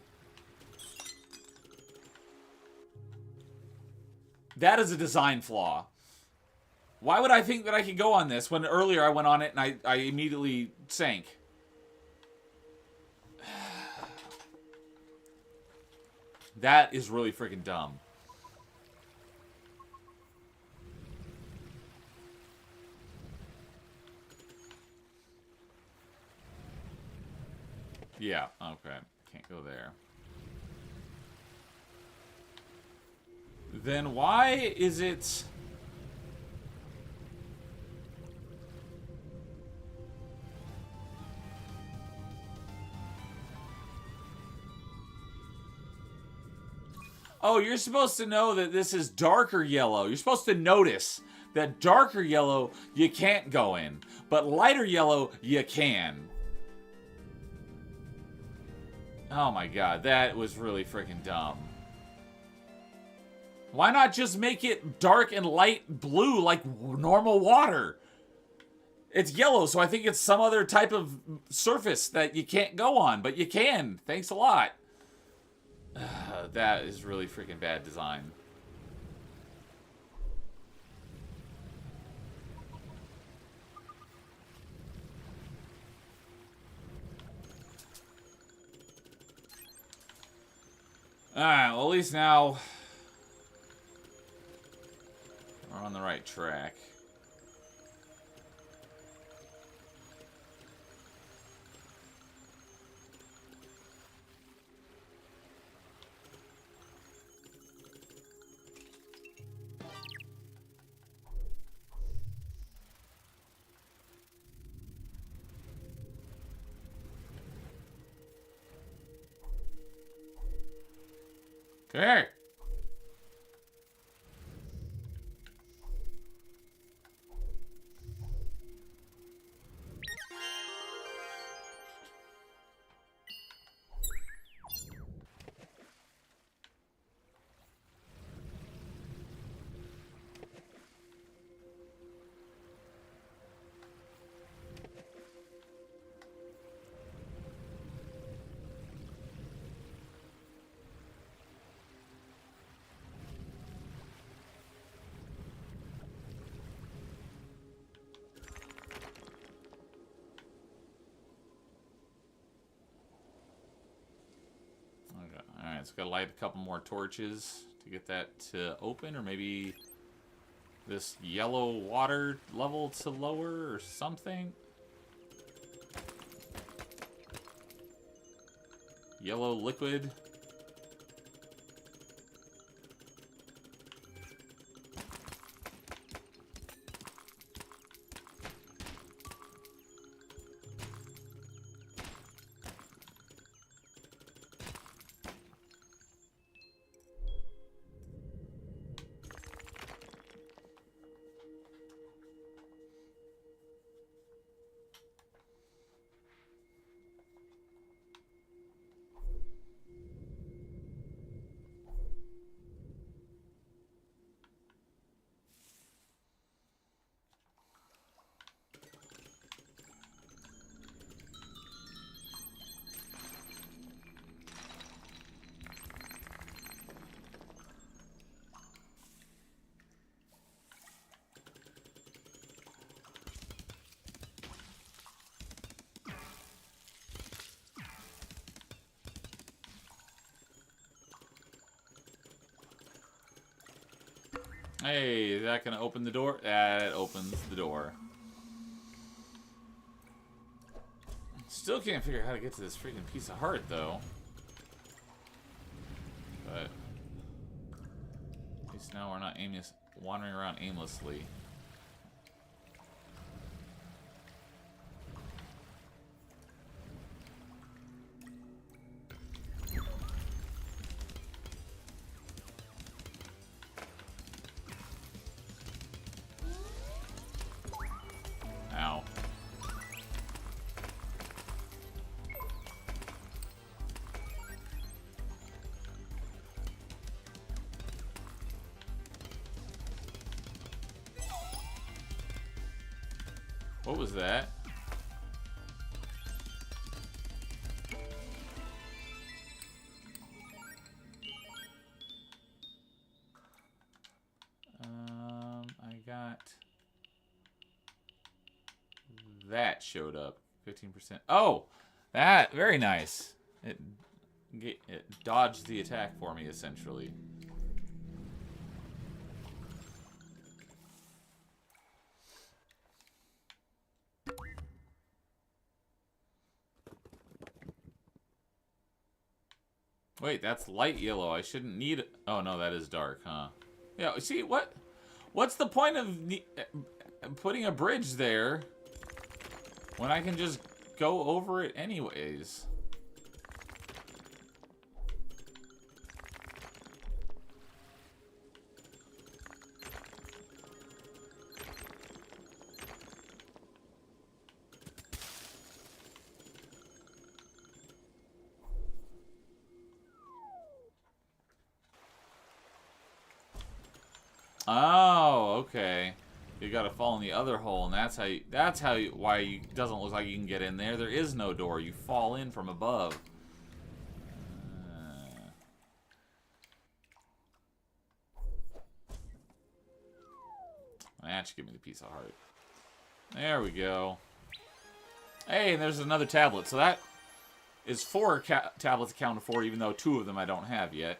A: That is a design flaw. Why would I think that I could go on this when earlier I went on it and I immediately sank? That is really freaking dumb. Yeah, okay. Can't go there. Then why is it... Oh, you're supposed to know that this is darker yellow. You're supposed to notice that darker yellow you can't go in, but lighter yellow you can. Oh my god, that was really freaking dumb. Why not just make it dark and light blue like normal water? It's yellow, so I think it's some other type of surface that you can't go on, but you can. Thanks a lot. That is really freaking bad design. Alright, well at least now we're on the right track. Okay. Alright, so gotta light a couple more torches to get that to open, or maybe this yellow water level to lower or something. Yellow liquid. Hey, is that gonna open the door? That opens the door. Still can't figure out how to get to this freaking piece of heart, though. But at least now we're not wandering around aimlessly. Ow. What was that? I got that showed up. 15%. Oh, that very nice. It dodged the attack for me essentially. Wait, that's light yellow. I shouldn't need... Oh, no, that is dark, huh? Yeah, see, what's the point of putting a bridge there when I can just go over it anyways? Oh, okay. You gotta fall in the other hole, and why it doesn't look like you can get in there. There is no door. You fall in from above. That should give me the piece of heart. There we go. Hey, and there's another tablet. So that is 4 tablets accounted for, even though 2 of them I don't have yet.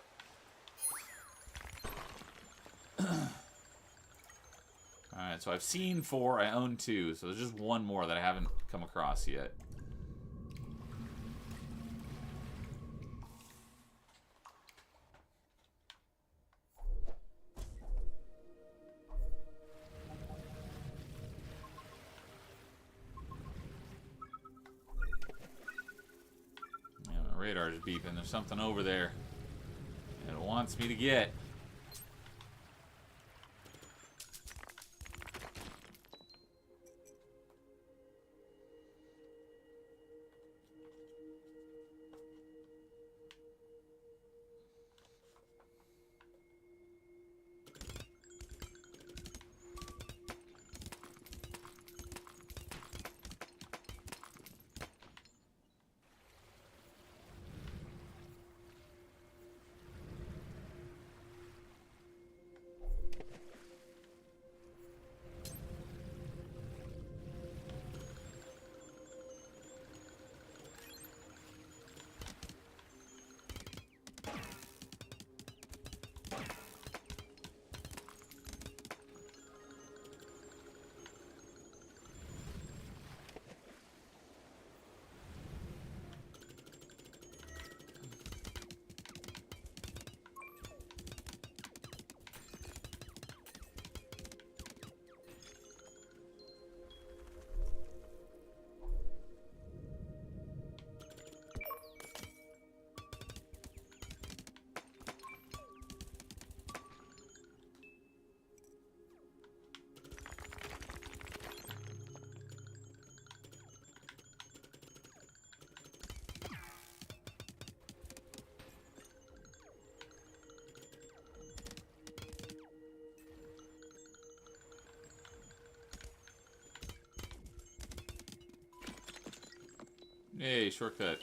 A: Alright, so I've seen 4, I own 2, so there's just 1 more that I haven't come across yet. Yeah, my radar's beeping, there's something over there that it wants me to get. Yay, shortcut.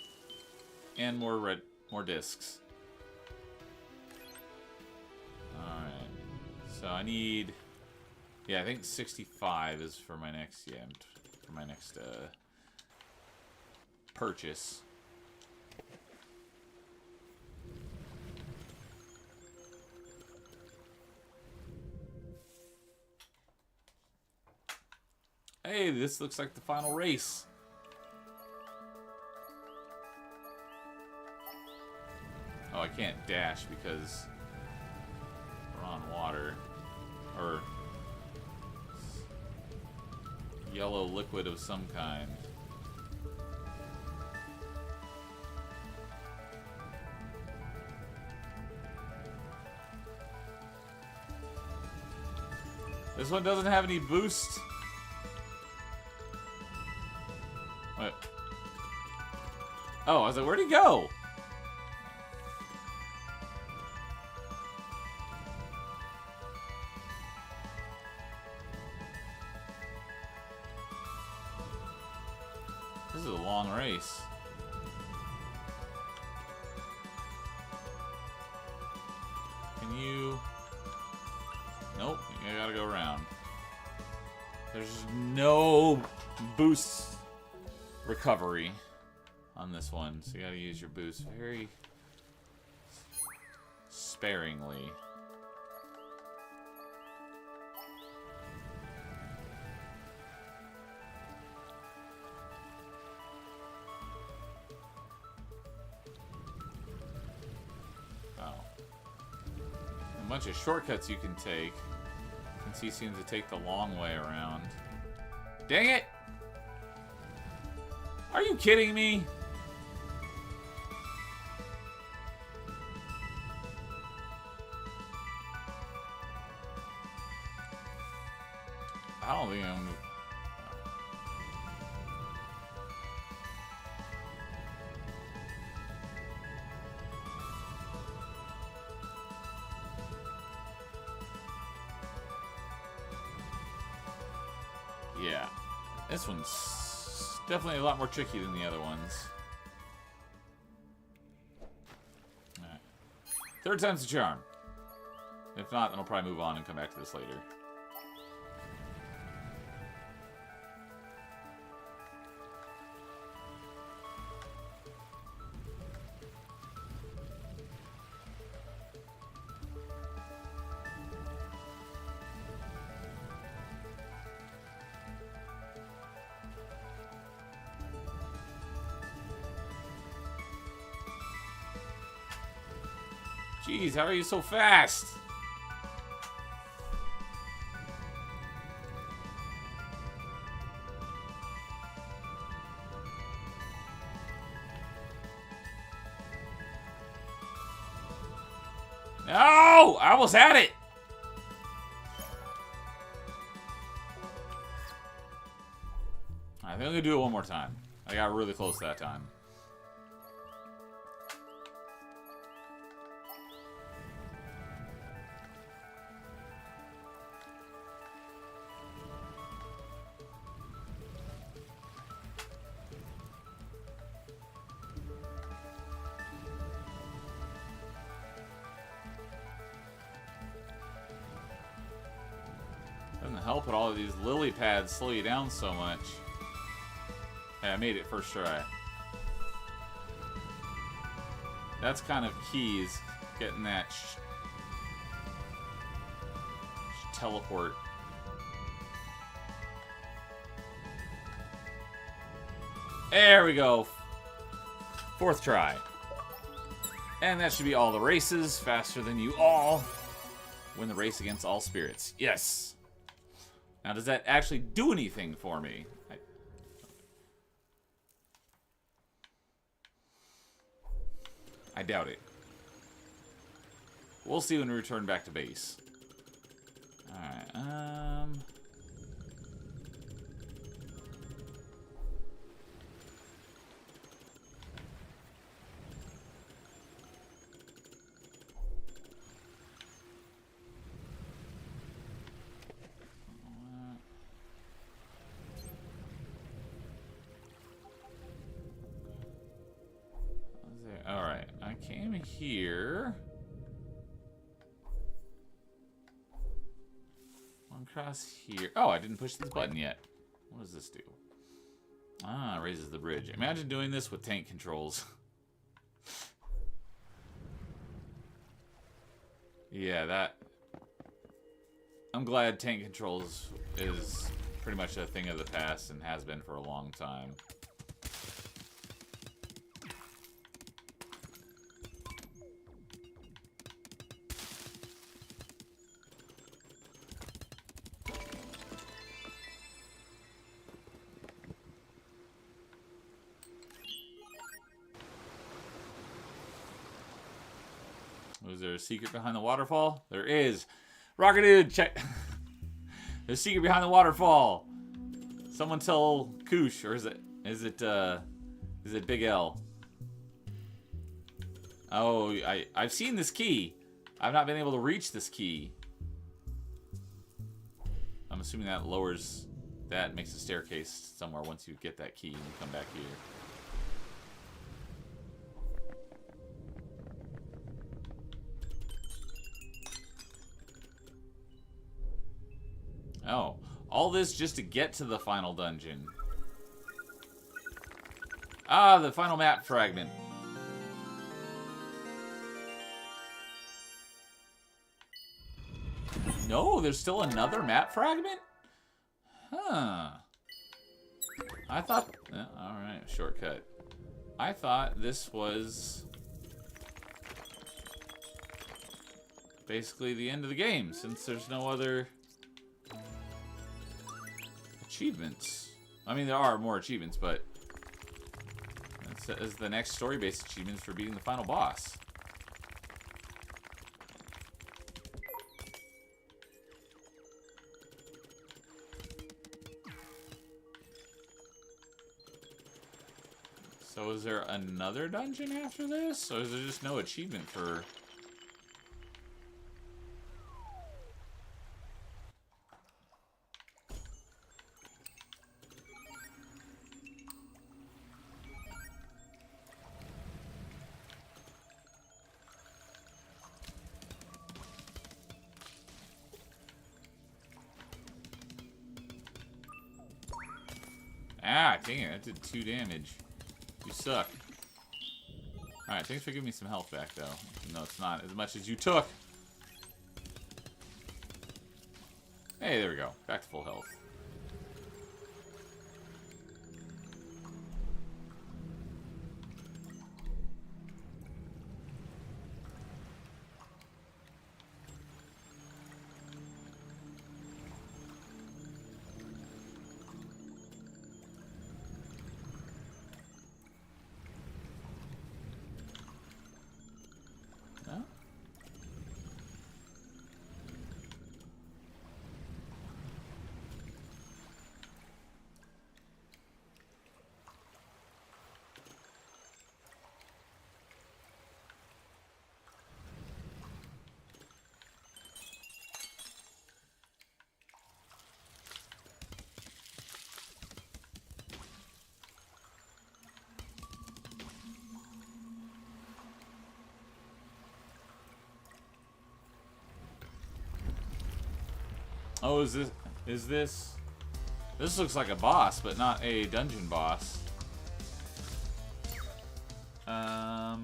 A: And more discs. Alright. So I need... Yeah, I think 65 is for my next... Yeah, for my next purchase. Hey, this looks like the final race. Oh, I can't dash because we're on water. Or yellow liquid of some kind. This one doesn't have any boost. What? Oh, I was like, where'd he go? gotta go around. There's no boost recovery on this one, so you gotta use your boost very sparingly. A bunch of shortcuts you can take, since he seems to take the long way around. Dang it! Are you kidding me? I don't think I'm... Yeah, this one's definitely a lot more tricky than the other ones. Alright. Third time's the charm. If not, then I'll probably move on and come back to this later. Jeez, how are you so fast? No! I almost had it! I think I'm gonna do it one more time. I got really close that time. Doesn't help that all of these lily pads slow you down so much. Hey, I made it first try. That's kind of key, is getting that teleport. There we go. Fourth try. And that should be all the races. Faster than you all. Win the race against all spirits. Yes. Now, does that actually do anything for me? I doubt it. We'll see when we return back to base. Alright, Alright, I came here. One across here. Oh, I didn't push this button yet. What does this do? Ah, raises the bridge. Imagine doing this with tank controls. Yeah, that... I'm glad tank controls is pretty much a thing of the past and has been for a long time. Was there a secret behind the waterfall? There is. Rocket Dude, check. There's a secret behind the waterfall. Someone tell Koosh, or is it Big L? Oh, I've seen this key. I've not been able to reach this key. I'm assuming that lowers, that makes a staircase somewhere once you get that key and you come back here. Oh, all this just to get to the final dungeon. Ah, the final map fragment. No, there's still another map fragment? Huh. I thought... alright, shortcut. I thought this was... basically the end of the game, since there's no other... achievements. I mean, there are more achievements, but... it says the next story-based achievements for beating the final boss. So is there another dungeon after this? Or is there just no achievement for... Ah, dang it, that did 2 damage. You suck. Alright, thanks for giving me some health back, though. No, it's not as much as you took. Hey, there we go. Back to full health. Oh, is this... This looks like a boss, but not a dungeon boss. I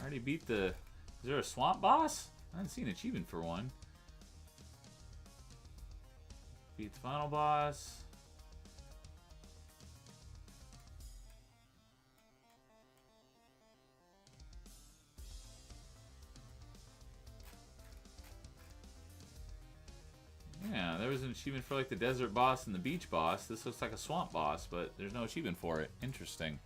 A: already beat the... Is there a swamp boss? I haven't seen an achievement for one. Beat the final boss. Yeah, there was an achievement for like the desert boss and the beach boss. This looks like a swamp boss, but there's no achievement for it. Interesting.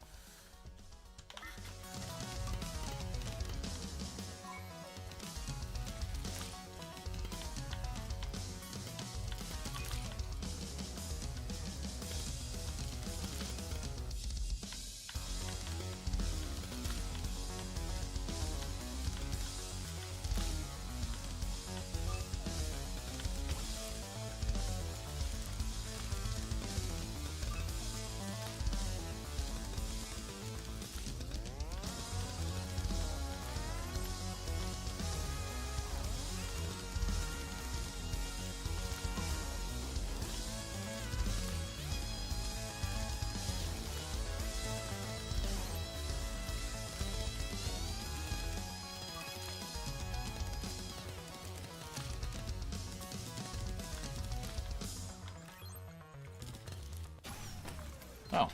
A: Oh.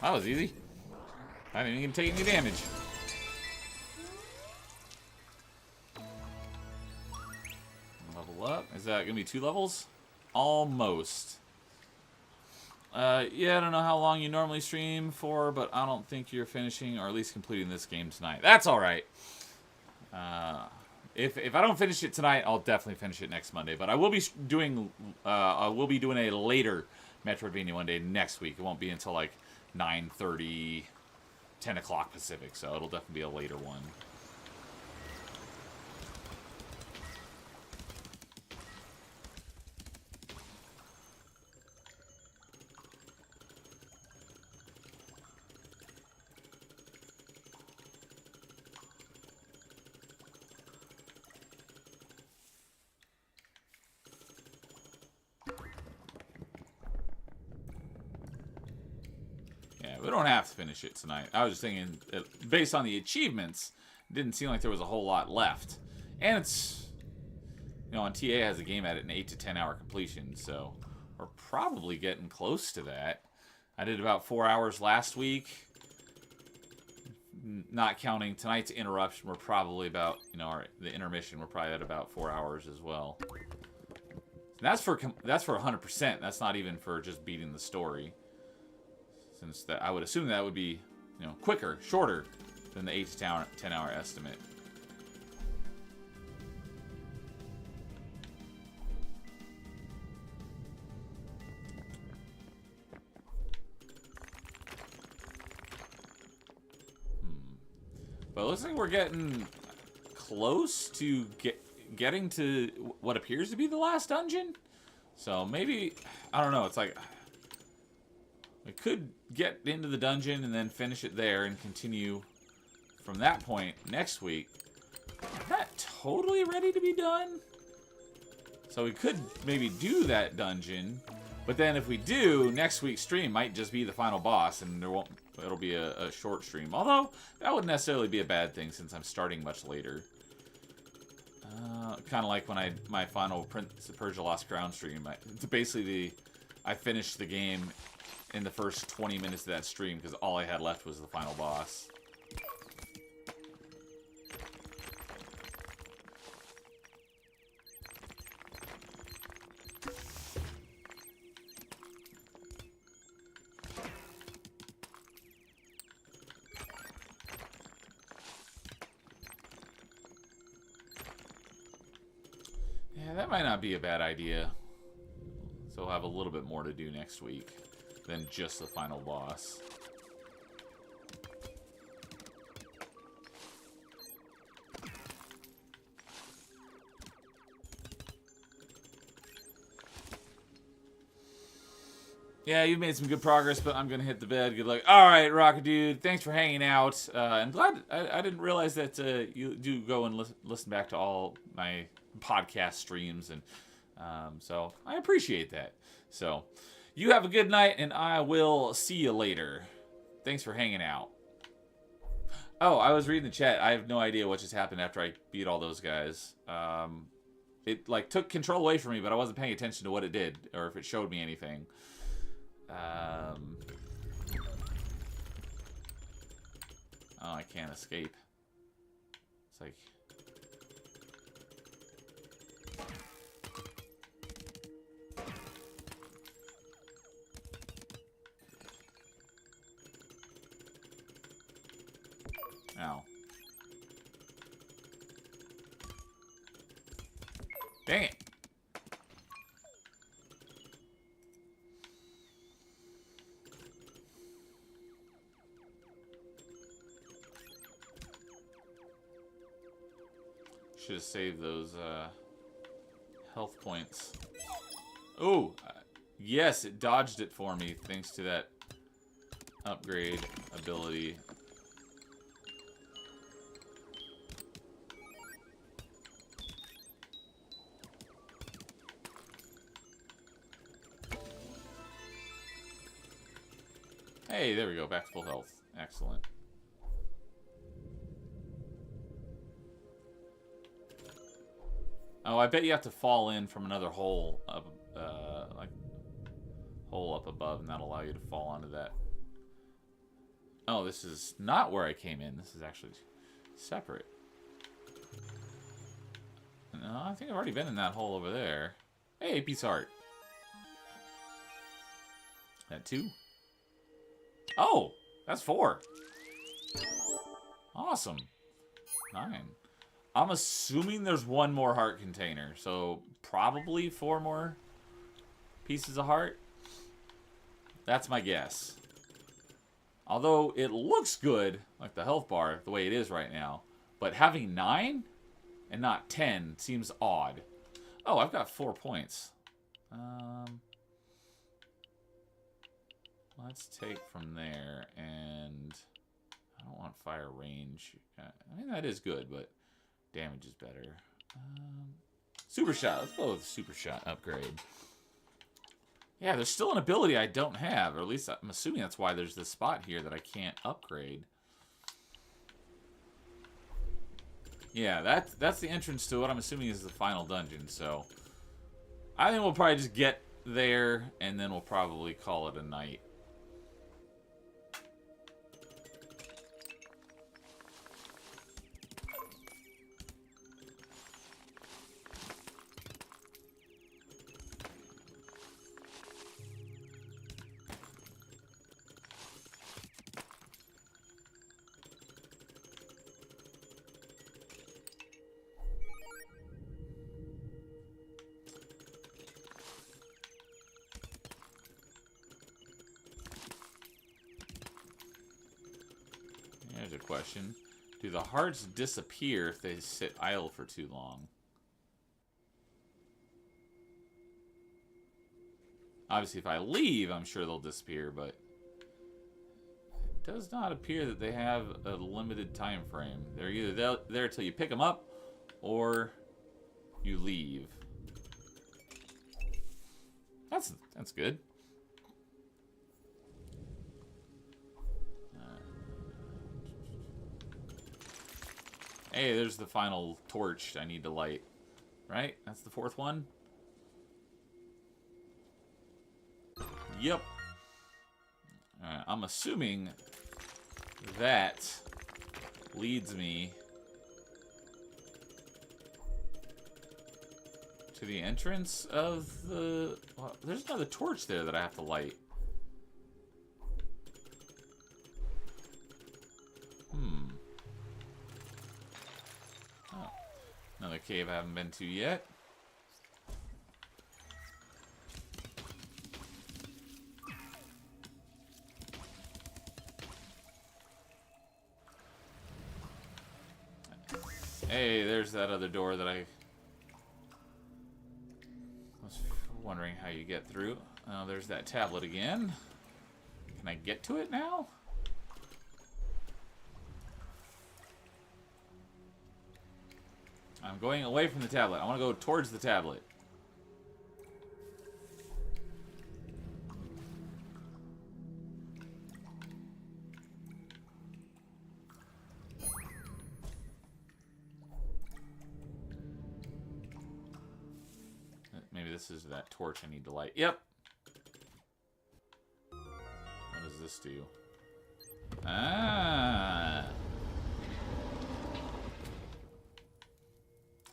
A: That was easy. I didn't even take any damage. Level up. Is that going to be 2 levels? Almost. Yeah, I don't know how long you normally stream for, but I don't think you're finishing, or at least completing this game tonight. That's alright. If I don't finish it tonight, I'll definitely finish it next Monday. But I will be doing a later Metroidvania one day next week. It won't be until like 9:30, 10 o'clock Pacific, so it'll definitely be a later one. don't have to finish it tonight. I was just thinking, based on the achievements, it didn't seem like there was a whole lot left. And it's, you know, on TA has a game at it an 8 to 10 hour completion, so we're probably getting close to that. I did about 4 hours last week. Not counting tonight's interruption, we're probably about, you know, the intermission, we're probably at about 4 hours as well. And that's for 100%. That's not even for just beating the story. Since that, I would assume that would be, you know, quicker, shorter than the 8 to 10 hour estimate. But it looks like we're getting close to getting to what appears to be the last dungeon. So maybe, I don't know, it's like we could get into the dungeon and then finish it there and continue from that point next week. I'm not totally ready to be done. So we could maybe do that dungeon. But then if we do, next week's stream might just be the final boss and it'll be a short stream. Although, that wouldn't necessarily be a bad thing since I'm starting much later. Kind of like when my final Prince of Persia Lost Crown stream. I finished the game in the first 20 minutes of that stream because all I had left was the final boss. That might not be a bad idea. So we'll have a little bit more to do next week than just the final boss. Yeah, you've made some good progress, but I'm gonna hit the bed. Good luck. All right, Rocket Dude. Thanks for hanging out. I'm glad. I didn't realize that you do go and listen back to all my podcast streams, and so I appreciate that. So you have a good night, and I will see you later. Thanks for hanging out. Oh, I was reading the chat. I have no idea what just happened after I beat all those guys. It like took control away from me, but I wasn't paying attention to what it did or if it showed me anything. Oh, I can't escape. It's like... Ow. Dang it. Should have saved those health points. Oh, yes, it dodged it for me thanks to that upgrade ability. Hey, there we go. Back to full health. Excellent. Oh, I bet you have to fall in from another hole up, like hole up above, and that'll allow you to fall onto that. Oh, this is not where I came in. This is actually separate. No, I think I've already been in that hole over there. Hey, piece of art. That 2? Oh, that's 4. Awesome. 9. I'm assuming there's 1 more heart container, so probably 4 more pieces of heart. That's my guess. Although it looks good, like the health bar, the way it is right now. But having 9 and not 10 seems odd. Oh, I've got 4 points. Let's take from there, and I don't want fire range. I mean, that is good, but damage is better. Super shot. Let's go with super shot upgrade. Yeah, there's still an ability I don't have, or at least I'm assuming that's why there's this spot here that I can't upgrade. Yeah, that's the entrance to what I'm assuming is the final dungeon, so I think we'll probably just get there, and then we'll probably call it a night. Here's a question. Do the hearts disappear if they sit idle for too long? Obviously, if I leave, I'm sure they'll disappear, but it does not appear that they have a limited time frame. They're either there till you pick them up, or you leave. That's good. Hey, there's the final torch I need to light. Right? That's the fourth one? Yep. Alright, I'm assuming that leads me to the entrance of the... Well, there's another torch there that I have to light. Oh. Another cave I haven't been to yet. Hey, there's that other door that I was wondering how you get through. Oh, there's that tablet again. Can I get to it now? I'm going away from the tablet. I want to go towards the tablet. Maybe this is that torch I need to light. Yep. What does this do? Ah.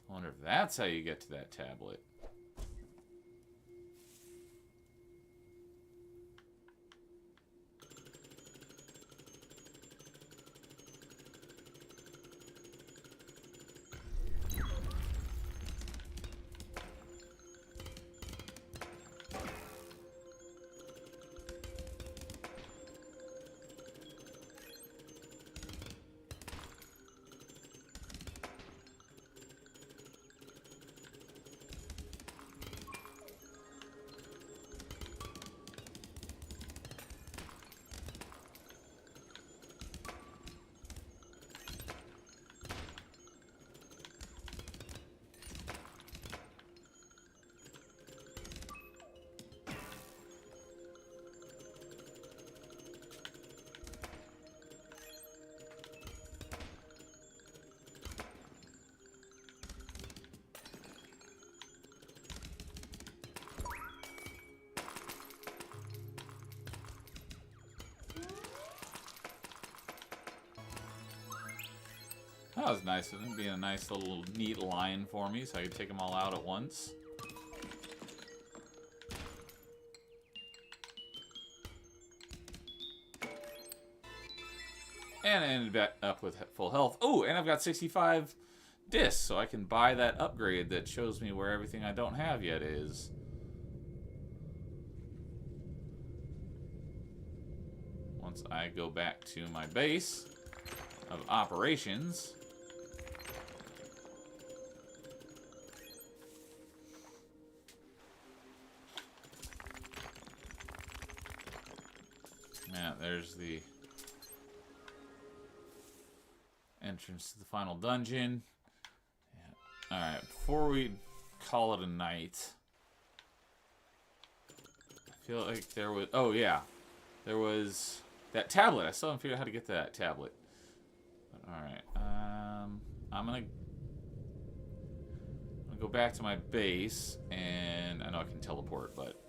A: I wonder if that's how you get to that tablet. That was nice. It would be a nice little neat line for me so I could take them all out at once. And I ended back up with full health. Oh, and I've got 65 discs, so I can buy that upgrade that shows me where everything I don't have yet is. Once I go back to my base of operations. Yeah, there's the entrance to the final dungeon. Yeah. Alright, before we call it a night, I feel like there was... Oh, yeah. There was that tablet. I still haven't figured out how to get to that tablet. Alright. I'm gonna go back to my base, and I know I can teleport, but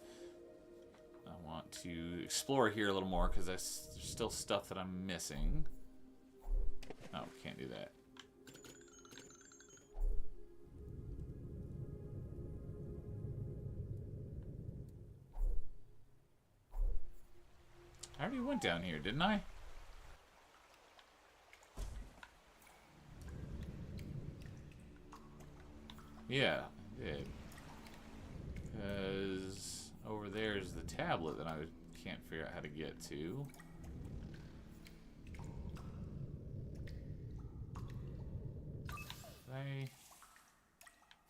A: I want to explore here a little more because there's still stuff that I'm missing. Oh, can't do that. I already went down here, didn't I? Yeah, I did. Because over there is the tablet that I can't figure out how to get to. Did I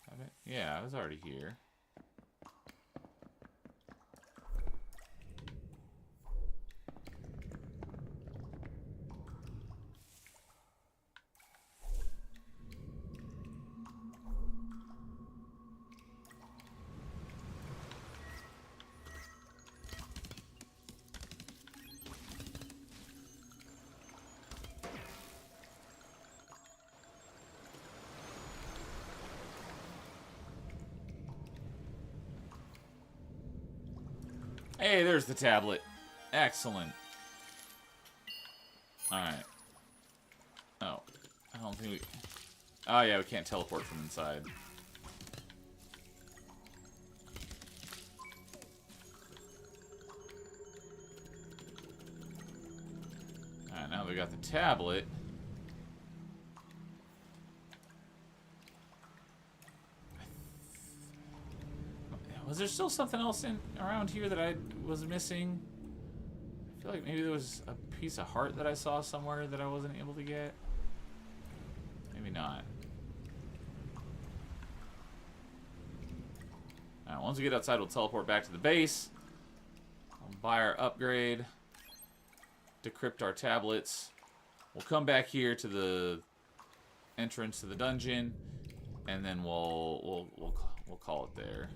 A: have it? Yeah, I was already here. Hey, there's the tablet. Excellent. Alright. Oh. I don't think we... Oh, yeah, we can't teleport from inside. Alright, now we got the tablet. Was there still something else around here that I was missing? I feel like maybe there was a piece of heart that I saw somewhere that I wasn't able to get. Maybe not. Alright, once we get outside, we'll teleport back to the base. I'll buy our upgrade. Decrypt our tablets. We'll come back here to the entrance to the dungeon, and then we'll call it there.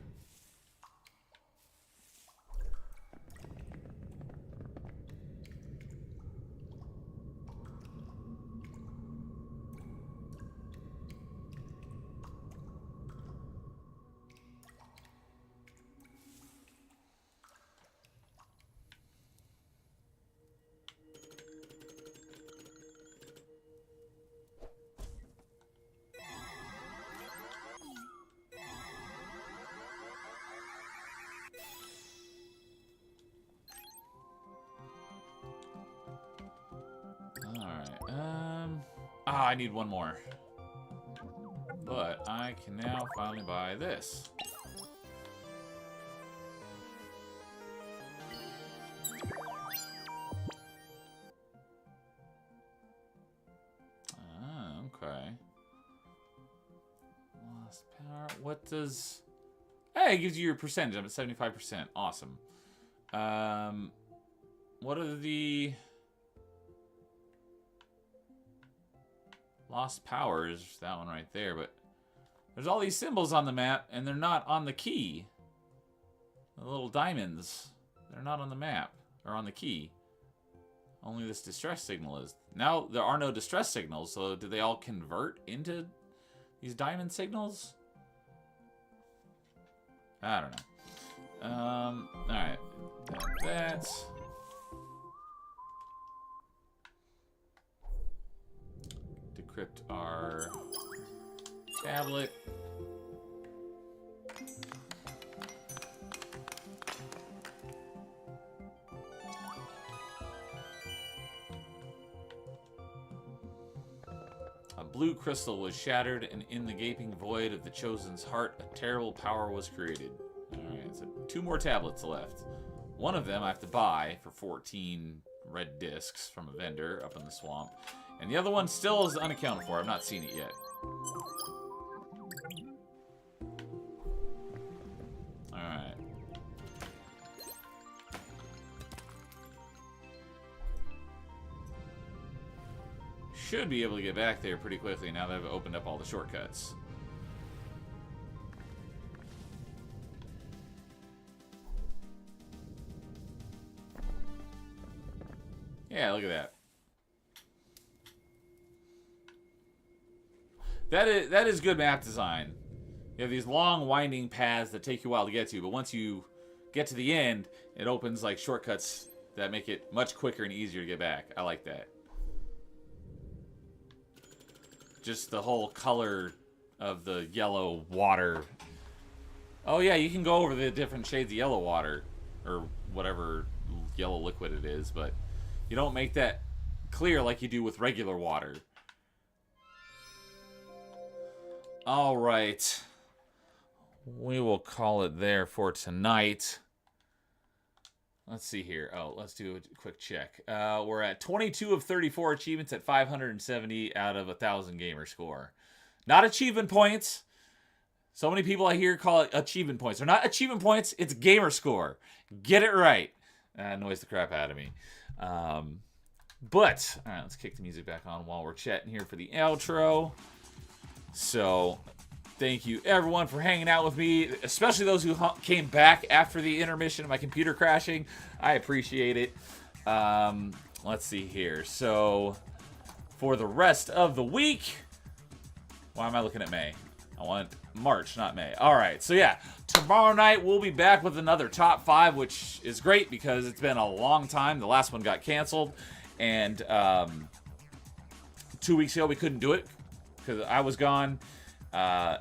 A: I need one more. But I can now finally buy this. Okay. Lost power. What does... Hey, it gives you your percentage. I'm at 75%. Awesome. What are the... Lost powers, that one right there, but there's all these symbols on the map, and they're not on the key. The little diamonds, they're not on the map, or on the key. Only this distress signal is. Now, there are no distress signals, so do they all convert into these diamond signals? I don't know. Alright. That's... Decrypt our tablet. A blue crystal was shattered, and in the gaping void of the Chosen's heart, a terrible power was created. Alright, so 2 more tablets left. One of them I have to buy for 14 red discs from a vendor up in the swamp. And the other one still is unaccounted for. I've not seen it yet. Alright. Should be able to get back there pretty quickly now that I've opened up all the shortcuts. Yeah, look at that. That is good map design. You have these long, winding paths that take you a while to get to, but once you get to the end, it opens like shortcuts that make it much quicker and easier to get back. I like that. Just the whole color of the yellow water. Oh yeah, you can go over the different shades of yellow water, or whatever yellow liquid it is, but you don't make that clear like you do with regular water. All right. We will call it there for tonight. Let's see here. Oh, let's do a quick check. We're at 22 of 34 achievements at 570 out of 1,000 gamer score. Not achievement points. So many people I hear call it achievement points. They're not achievement points. It's gamer score. Get it right. That annoys the crap out of me. But, all right, let's kick the music back on while we're chatting here for the outro. So, thank you everyone for hanging out with me, especially those who came back after the intermission of my computer crashing. I appreciate it. Let's see here. So, for the rest of the week, why am I looking at May? I want March, not May. All right, so yeah, tomorrow night we'll be back with another top 5, which is great because it's been a long time. The last one got canceled, and 2 weeks ago we couldn't do it because I was gone. I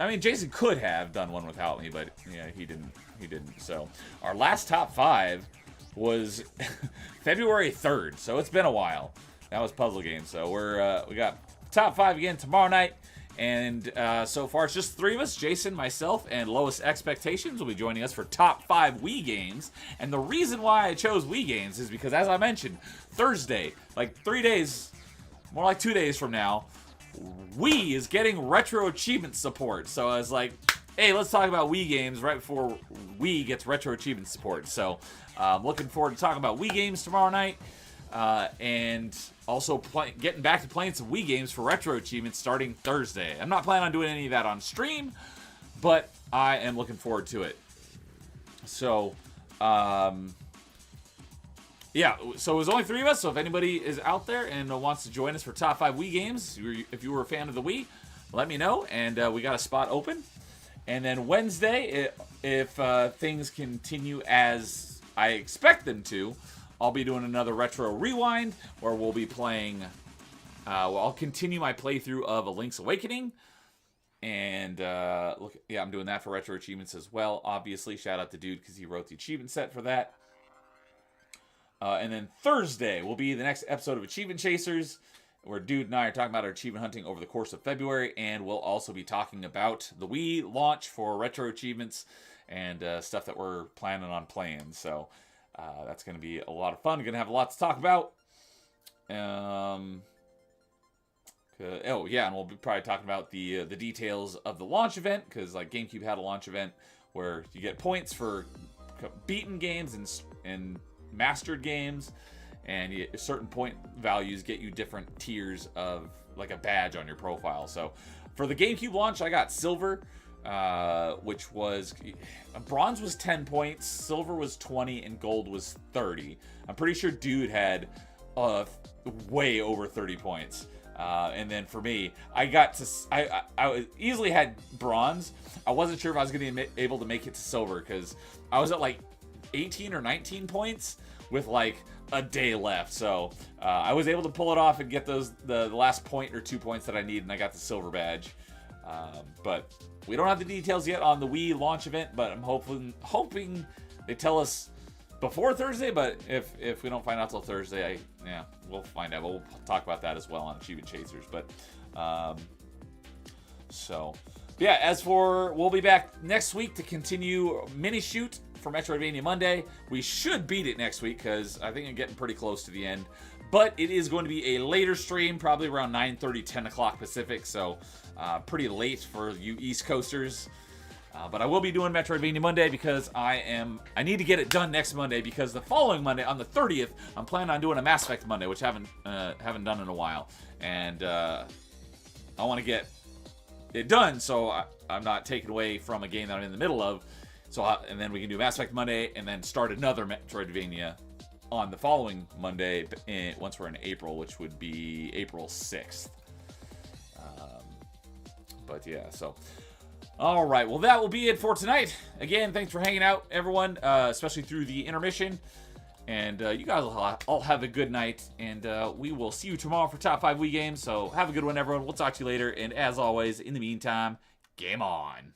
A: mean, Jason could have done one without me, but yeah, he didn't. So our last top 5 was February 3rd, so it's been a while. That was puzzle games. So we got top 5 again tomorrow night, and so far it's just 3 of us: Jason, myself, and Lowest Expectations will be joining us for top 5 Wii games. And the reason why I chose Wii games is because, as I mentioned, Thursday, like 3 days, more like 2 days from now, Wii is getting retro achievement support. So I was like, hey, let's talk about Wii games right before Wii gets retro achievement support. So I'm looking forward to talking about Wii games tomorrow night. And also getting back to playing some Wii games for retro achievements starting Thursday. I'm not planning on doing any of that on stream, but I am looking forward to it. So, yeah, so it was only 3 of us, so if anybody is out there and wants to join us for top 5 Wii games, if you were a fan of the Wii, let me know, and we got a spot open. And then Wednesday, if things continue as I expect them to, I'll be doing another Retro Rewind, where we'll be playing, I'll continue my playthrough of A Link's Awakening, and look, yeah, I'm doing that for Retro Achievements as well, obviously. Shout out to Dude, because he wrote the achievement set for that. And then Thursday will be the next episode of Achievement Chasers, where Dude and I are talking about our achievement hunting over the course of February, and we'll also be talking about the Wii launch for Retro Achievements and stuff that we're planning on playing. So that's going to be a lot of fun. We're going to have a lot to talk about. Oh, yeah, and we'll be probably talking about the details of the launch event, because like GameCube had a launch event where you get points for beaten games and mastered games, and certain point values get you different tiers of like a badge on your profile. So for the GameCube launch, I got silver, which was bronze was 10 points, silver was 20, and gold was 30. I'm pretty sure Dude had way over 30 points. And then for me, I easily had bronze. I wasn't sure if I was going to be able to make it to silver, because I was at like 18 or 19 points with like a day left. So I was able to pull it off and get the last point or 2 points that I need, and I got the silver badge. But we don't have the details yet on the Wii launch event, but I'm hoping they tell us before Thursday. But if we don't find out till Thursday, we'll find out. But we'll talk about that as well on Achievement Chasers. But yeah, as for, we'll be back next week to continue Minishoot for Metroidvania Monday. We should beat it next week, because I think I'm getting pretty close to the end. But it is going to be a later stream, probably around 9:30, 10 o'clock Pacific. So pretty late for you East Coasters. But I will be doing Metroidvania Monday, because I need to get it done next Monday, because the following Monday, on the 30th, I'm planning on doing a Mass Effect Monday, which I haven't done in a while. And I want to get it done, so I'm not taken away from a game that I'm in the middle of. So and then we can do Mass Effect Monday, and then start another Metroidvania on the following Monday, once we're in April, which would be April 6th. But yeah, so. All right, well, that will be it for tonight. Again, thanks for hanging out, everyone, especially through the intermission. And you guys all have a good night. And we will see you tomorrow for Top 5 Wii Games. So have a good one, everyone. We'll talk to you later. And as always, in the meantime, game on.